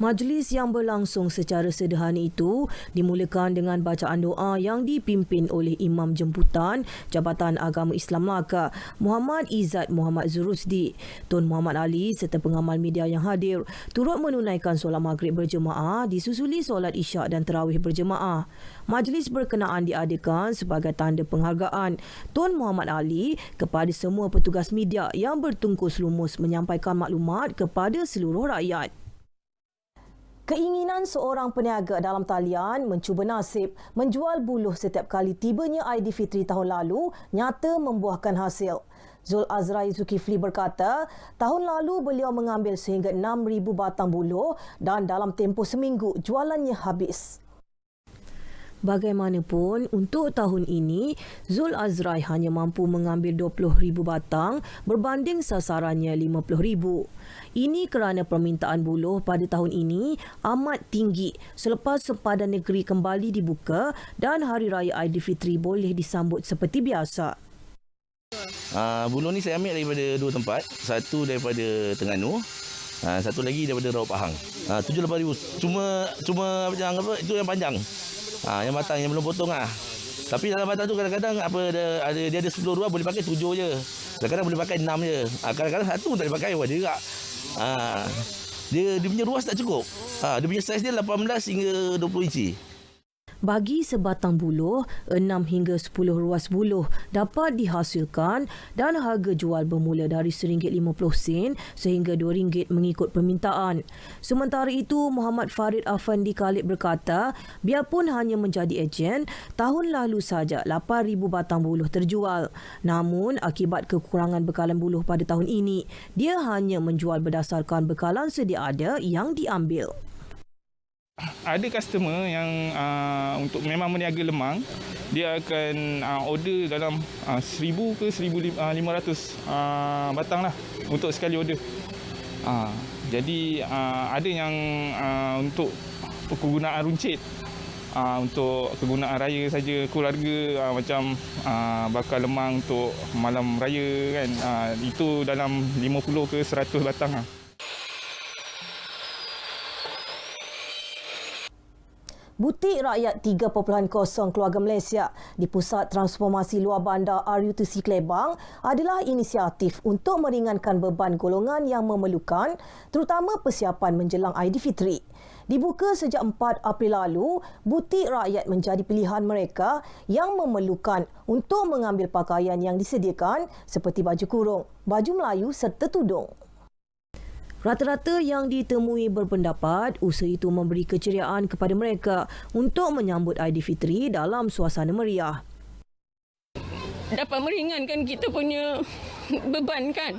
Majlis yang berlangsung secara sederhana itu dimulakan dengan bacaan doa yang dipimpin oleh Imam Jemputan Jabatan Agama Islam Melaka, Muhammad Izzat Muhammad Zurusdi. Tun Muhammad Ali serta pengamal media yang hadir turut menunaikan solat maghrib berjemaah disusuli solat isyak dan tarawih berjemaah. Majlis berkenaan diadakan sebagai tanda penghargaan Tun Muhammad Ali kepada semua petugas media yang bertungkus lumus menyampaikan maklumat kepada seluruh rakyat. Keinginan seorang peniaga dalam talian mencuba nasib menjual buluh setiap kali tibanya Aidilfitri tahun lalu nyata membuahkan hasil. Zul Azrai Zulkifli berkata, tahun lalu beliau mengambil sehingga 6,000 batang buluh dan dalam tempoh seminggu jualannya habis. Bagaimanapun, untuk tahun ini, Zul Azrai hanya mampu mengambil 20,000 batang berbanding sasarannya 50,000. Ini kerana permintaan buluh pada tahun ini amat tinggi selepas sempadan negeri kembali dibuka dan Hari Raya Aidilfitri boleh disambut seperti biasa. Buluh ni saya ambil daripada dua tempat. Satu daripada Terengganu, satu lagi daripada Raub Pahang. 78,000. Cuma itu yang panjang. Yang batang yang belum potong Tapi dalam batang tu kadang-kadang dia ada 10 ruas boleh pakai 7 je. Kadang-kadang boleh pakai 6 je. Kadang-kadang satu pun tak boleh pakai dia gerak. Dia punya ruas tak cukup. Dia punya saiz dia 18 hingga 20 inci. Bagi sebatang buluh, 6 hingga 10 ruas buluh dapat dihasilkan dan harga jual bermula dari RM1.50 sehingga RM2 mengikut permintaan. Sementara itu, Muhammad Farid Afandi Khalid berkata, biarpun hanya menjadi ejen, tahun lalu saja 8,000 batang buluh terjual. Namun, akibat kekurangan bekalan buluh pada tahun ini, dia hanya menjual berdasarkan bekalan sedia ada yang diambil. Ada customer yang untuk memang meniaga lemang, dia akan order dalam 1,000 ke 1,500 batang lah untuk sekali order. Jadi ada yang untuk kegunaan runcit, untuk kegunaan raya saja keluarga, macam bakar lemang untuk malam raya kan, itu dalam 50 ke 100 batang lah. Butik Rakyat 3.0 Keluarga Malaysia di Pusat Transformasi Luar Bandar RUTC Klebang adalah inisiatif untuk meringankan beban golongan yang memerlukan, terutama persiapan menjelang Aidilfitri. Dibuka sejak 4 April lalu, Butik Rakyat menjadi pilihan mereka yang memerlukan untuk mengambil pakaian yang disediakan seperti baju kurung, baju Melayu serta tudung. Rata-rata yang ditemui berpendapat usaha itu memberi keceriaan kepada mereka untuk menyambut Aidilfitri dalam suasana meriah. Dapat meringankan kita punya beban kan.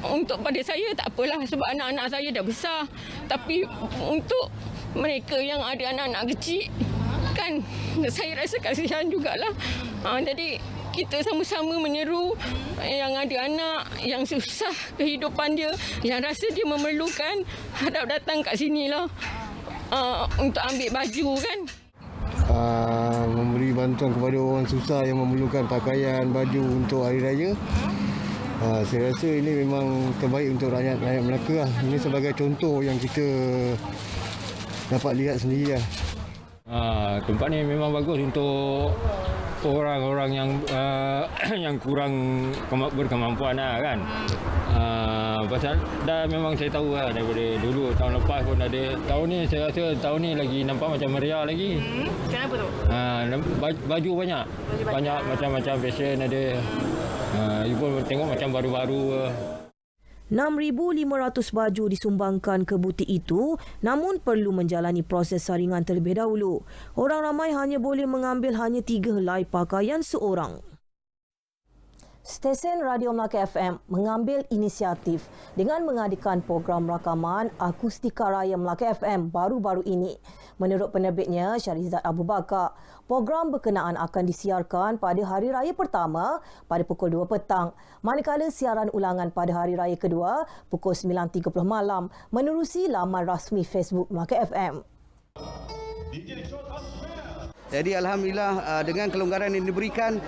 Untuk pada saya tak apalah sebab anak-anak saya dah besar. Tapi untuk mereka yang ada anak-anak kecil kan, saya rasa kasihan jugalah. Jadi kita sama-sama menyeru yang ada anak, yang susah kehidupan dia, yang rasa dia memerlukan, harap datang kat sinilah untuk ambil baju kan. Memberi bantuan kepada orang susah yang memerlukan pakaian, baju untuk hari raya. Saya rasa ini memang terbaik untuk rakyat Melaka lah. Ini sebagai contoh yang kita dapat lihat sendiri lah. Tempat ni memang bagus untuk orang-orang yang yang kurang berkemampuan lah kan. Pasal dah memang saya tahu lah daripada dulu, tahun lepas pun ada. Tahun ni saya rasa tahun ni lagi nampak macam meriah lagi. Kenapa tu? Baju banyak. Banyak macam-macam fashion ada. You pun tengok macam baru-baru. 6,500 baju disumbangkan ke butik itu, namun perlu menjalani proses saringan terlebih dahulu. Orang ramai hanya boleh mengambil hanya 3 helai pakaian seorang. Stesen Radio Melaka FM mengambil inisiatif dengan mengadakan program rakaman Akustika Raya Melaka FM baru-baru ini. Menurut penerbitnya Syarizat Abu Bakar, program berkenaan akan disiarkan pada hari raya pertama pada pukul 2 petang, manakala siaran ulangan pada hari raya kedua pukul 9.30 malam menerusi laman rasmi Facebook Melaka FM. Jadi Alhamdulillah dengan kelonggaran yang diberikan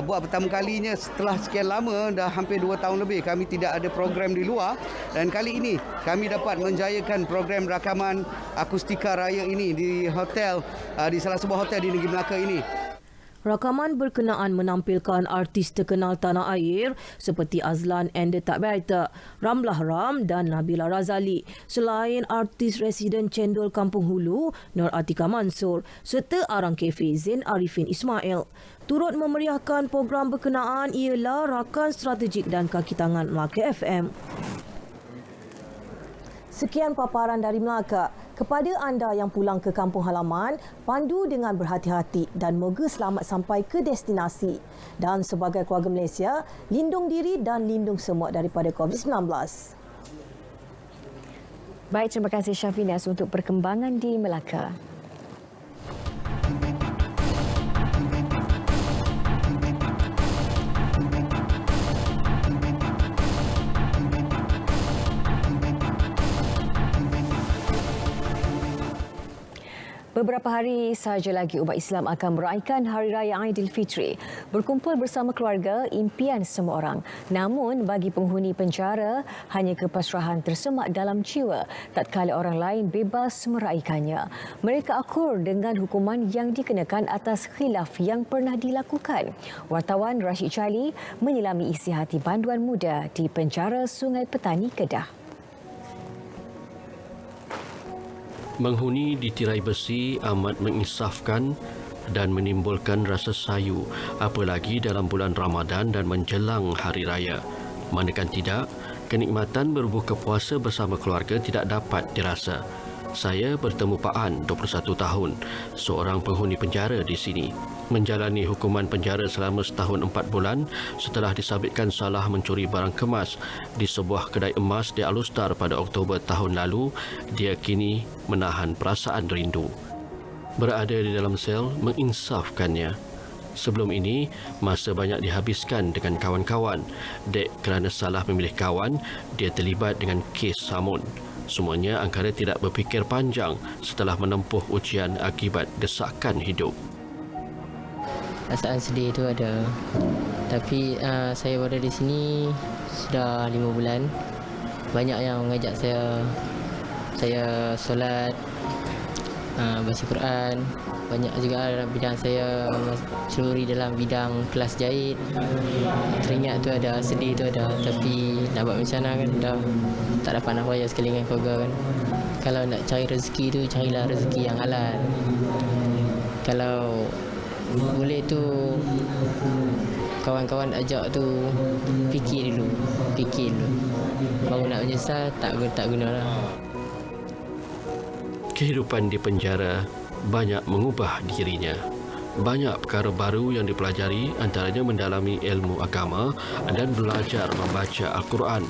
buat pertama kalinya setelah sekian lama, dah hampir 2 tahun lebih kami tidak ada program di luar, dan kali ini kami dapat menjayakan program rakaman Akustika Raya ini di hotel, di salah sebuah hotel di Negeri Melaka ini. Rakaman berkenaan menampilkan artis terkenal tanah air seperti Azlan and the Takbaita, Ramlah Ram dan Nabila Razali, selain artis residen Cendol Kampung Hulu Nur Atika Mansur serta Arang Cafe Zain Arifin Ismail. Turut memeriahkan program berkenaan ialah rakan strategik dan kaki tangan Melaka FM. Sekian paparan dari Melaka. Kepada anda yang pulang ke kampung halaman, pandu dengan berhati-hati dan moga selamat sampai ke destinasi. Dan sebagai keluarga Malaysia, lindung diri dan lindung semua daripada COVID-19. Baik, terima kasih Syafinas untuk perkembangan di Melaka. Beberapa hari sahaja lagi umat Islam akan meraihkan Hari Raya Aidilfitri. Berkumpul bersama keluarga impian semua orang. Namun bagi penghuni penjara, hanya kepasrahan tersemak dalam jiwa tatkala orang lain bebas meraihkannya. Mereka akur dengan hukuman yang dikenakan atas khilaf yang pernah dilakukan. Wartawan Rashid Chali menyelami isi hati banduan muda di penjara Sungai Petani, Kedah. Menghuni di tirai besi amat menginsafkan dan menimbulkan rasa sayu, apalagi dalam bulan Ramadan dan menjelang Hari Raya. Manakan tidak, kenikmatan berbuka puasa bersama keluarga tidak dapat dirasa. Saya bertemu Pak An, 21 tahun, seorang penghuni penjara di sini. Menjalani hukuman penjara selama setahun 4 bulan setelah disabitkan salah mencuri barang kemas di sebuah kedai emas di Alustar pada Oktober tahun lalu, dia kini menahan perasaan rindu. Berada di dalam sel menginsafkannya. Sebelum ini, masa banyak dihabiskan dengan kawan-kawan. Dek kerana salah memilih kawan, dia terlibat dengan kes samun. Semuanya angkara tidak berfikir panjang setelah menempuh ujian akibat desakan hidup. Perasaan sedih itu ada. Tapi saya berada di sini sudah 5 bulan. Banyak yang mengajak saya solat, baca Quran. Banyak juga dalam bidang saya celuri dalam bidang kelas jahit. Teringat tu ada, sedih tu ada. Tapi nak buat macam mana kan, dah tak dapat nak bayar sekali dengan keluarga kan. Kalau nak cari rezeki tu, carilah rezeki yang halal. Kalau boleh tu kawan-kawan ajak tu, fikir dulu. Baru nak menyesal, tak guna lah. Kehidupan di penjara banyak mengubah dirinya. Banyak perkara baru yang dipelajari, antaranya mendalami ilmu agama dan belajar membaca Al-Quran.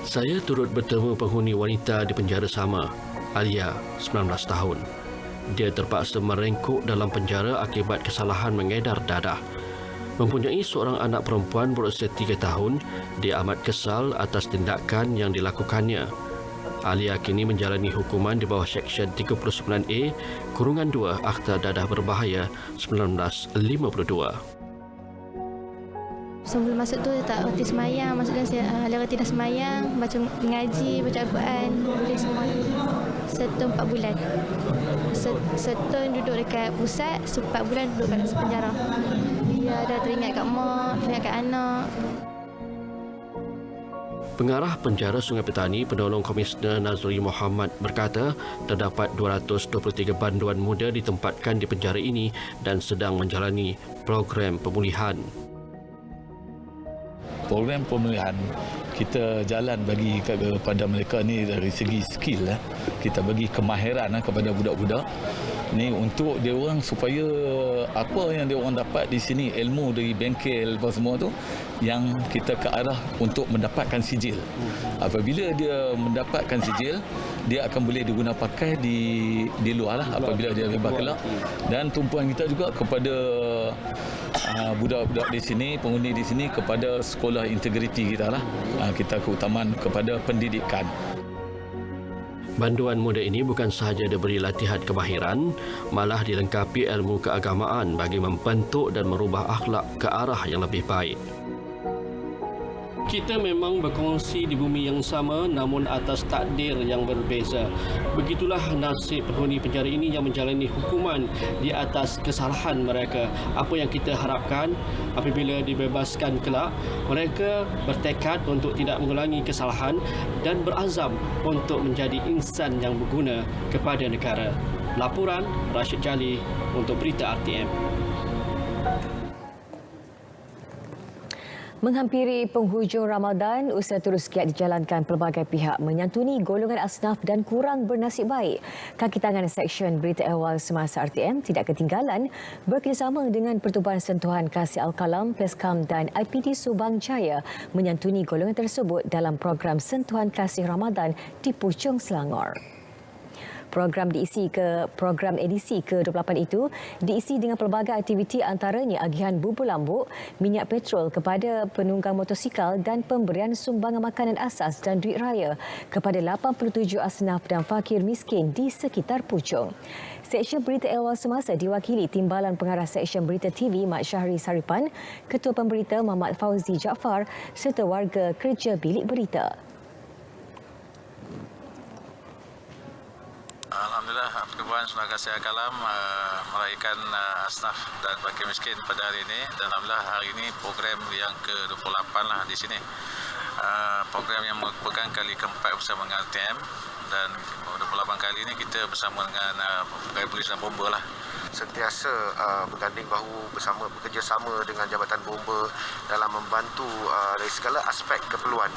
Saya turut bertemu penghuni wanita di penjara sama, Alia, 19 tahun. Dia terpaksa merengkuk dalam penjara akibat kesalahan mengedar dadah. Mempunyai seorang anak perempuan berusia 3 tahun, dia amat kesal atas tindakan yang dilakukannya. Alia kini menjalani hukuman di bawah Seksyen 39A, Kurungan 2 Akta Dadah Berbahaya 1952. Sebelum masuk tu tak reti semayang, maksudnya saya ada reti dah semayang, baca mengaji, baca Al-Quran, boleh semua. Setahun 4 bulan. Setahun duduk dekat pusat, 4 bulan duduk kat penjara. Dia ada teringat kat mak, teringat kat anak. Pengarah Penjara Sungai Petani, Penolong Komisioner Nazri Muhammad berkata terdapat 223 banduan muda ditempatkan di penjara ini dan sedang menjalani program pemulihan. Program pemulihan kita jalan bagi kepada mereka ni dari segi skill. Kita bagi kemahiran kepada budak-budak ni untuk dia orang supaya apa yang dia orang dapat di sini, ilmu dari bengkel apa semua tu, yang kita ke arah untuk mendapatkan sijil. Apabila dia mendapatkan sijil, dia akan boleh diguna pakai di luar lah apabila dia bebas kelak. Dan tumpuan kita juga kepada budak-budak di sini, pengundi di sini, kepada sekolah integriti kita lah. Kita keutamaan kepada pendidikan. Banduan muda ini bukan sahaja diberi latihan kemahiran, malah dilengkapi ilmu keagamaan bagi membentuk dan merubah akhlak ke arah yang lebih baik. Kita memang berkongsi di bumi yang sama namun atas takdir yang berbeza. Begitulah nasib penghuni penjara ini yang menjalani hukuman di atas kesalahan mereka. Apa yang kita harapkan apabila dibebaskan kelak, mereka bertekad untuk tidak mengulangi kesalahan dan berazam untuk menjadi insan yang berguna kepada negara. Laporan Rashid Jali untuk Berita RTM. Menghampiri penghujung Ramadan, usaha terus giat dijalankan pelbagai pihak menyantuni golongan asnaf dan kurang bernasib baik. Kaki tangan Seksyen Berita Awal Semasa RTM tidak ketinggalan bekerjasama dengan Pertubuhan Sentuhan Kasih Al-Kalam, Pleskam dan IPD Subang Jaya menyantuni golongan tersebut dalam program Sentuhan Kasih Ramadan di Puchong, Selangor. Program edisi ke-28 itu diisi dengan pelbagai aktiviti antaranya agihan bubur lambuk, minyak petrol kepada penunggang motosikal dan pemberian sumbangan makanan asas dan duit raya kepada 87 asnaf dan fakir miskin di sekitar Puchong. Seksyen Berita Awal Semasa diwakili Timbalan Pengarah Seksyen Berita TV Mat Syahri Saripan, Ketua Pemberita Muhammad Fauzi Jaafar serta warga kerja bilik berita. Alhamdulillah, Pertubuhan Sentuhan Kasih Al-Kalam meraihkan asnaf dan fakir miskin pada hari ini. Dan Alhamdulillah hari ini program yang ke-28 lah di sini. Program yang merupakan kali keempat bersama dengan RTM, dan 28 kali ini kita bersama dengan pegawai polis dan bomba lah. Sentiasa berganding bahu bekerjasama dengan Jabatan Bomba dalam membantu dari segala aspek keperluan.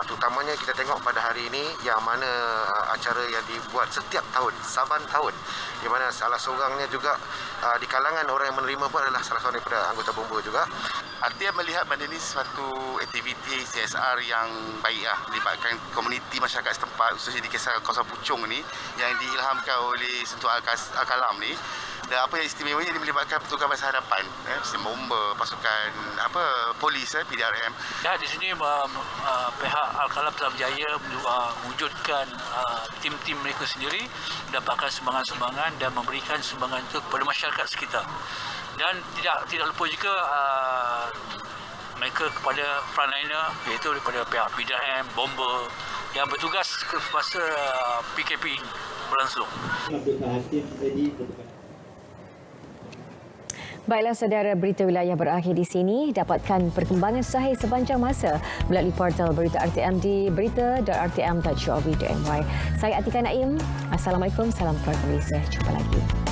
Terutamanya kita tengok pada hari ini yang mana acara yang dibuat setiap tahun, saban tahun, di mana salah seorangnya juga di kalangan orang yang menerima pun adalah salah seorang daripada anggota bomba juga. Artinya melihat benda ini suatu aktiviti CSR yang baik lah, melibatkan komuniti masyarakat setempat, khususnya di kawasan Puchong ni yang diilhamkan oleh Sentuhan Al-Kalam ni. Dan apa yang istimewanya dia melibatkan petugas masa hadapan, bomba, pasukan polis, PDRM. Ya, di sini pihak Al-Kalam telah berjaya mewujudkan tim-tim mereka sendiri, mendapatkan sumbangan-sumbangan dan memberikan sumbangan itu kepada masyarakat sekitar. Dan tidak lupa juga mereka kepada frontliner, iaitu daripada pihak PDRM, bomba yang bertugas semasa PKP berlangsung. Baiklah saudara, berita wilayah berakhir di sini. Dapatkan perkembangan sahih sepanjang masa melalui portal berita RTM di berita.rtm.gov.my. Saya Atika Naim. Assalamualaikum, salam keluarga Malaysia. Jumpa lagi.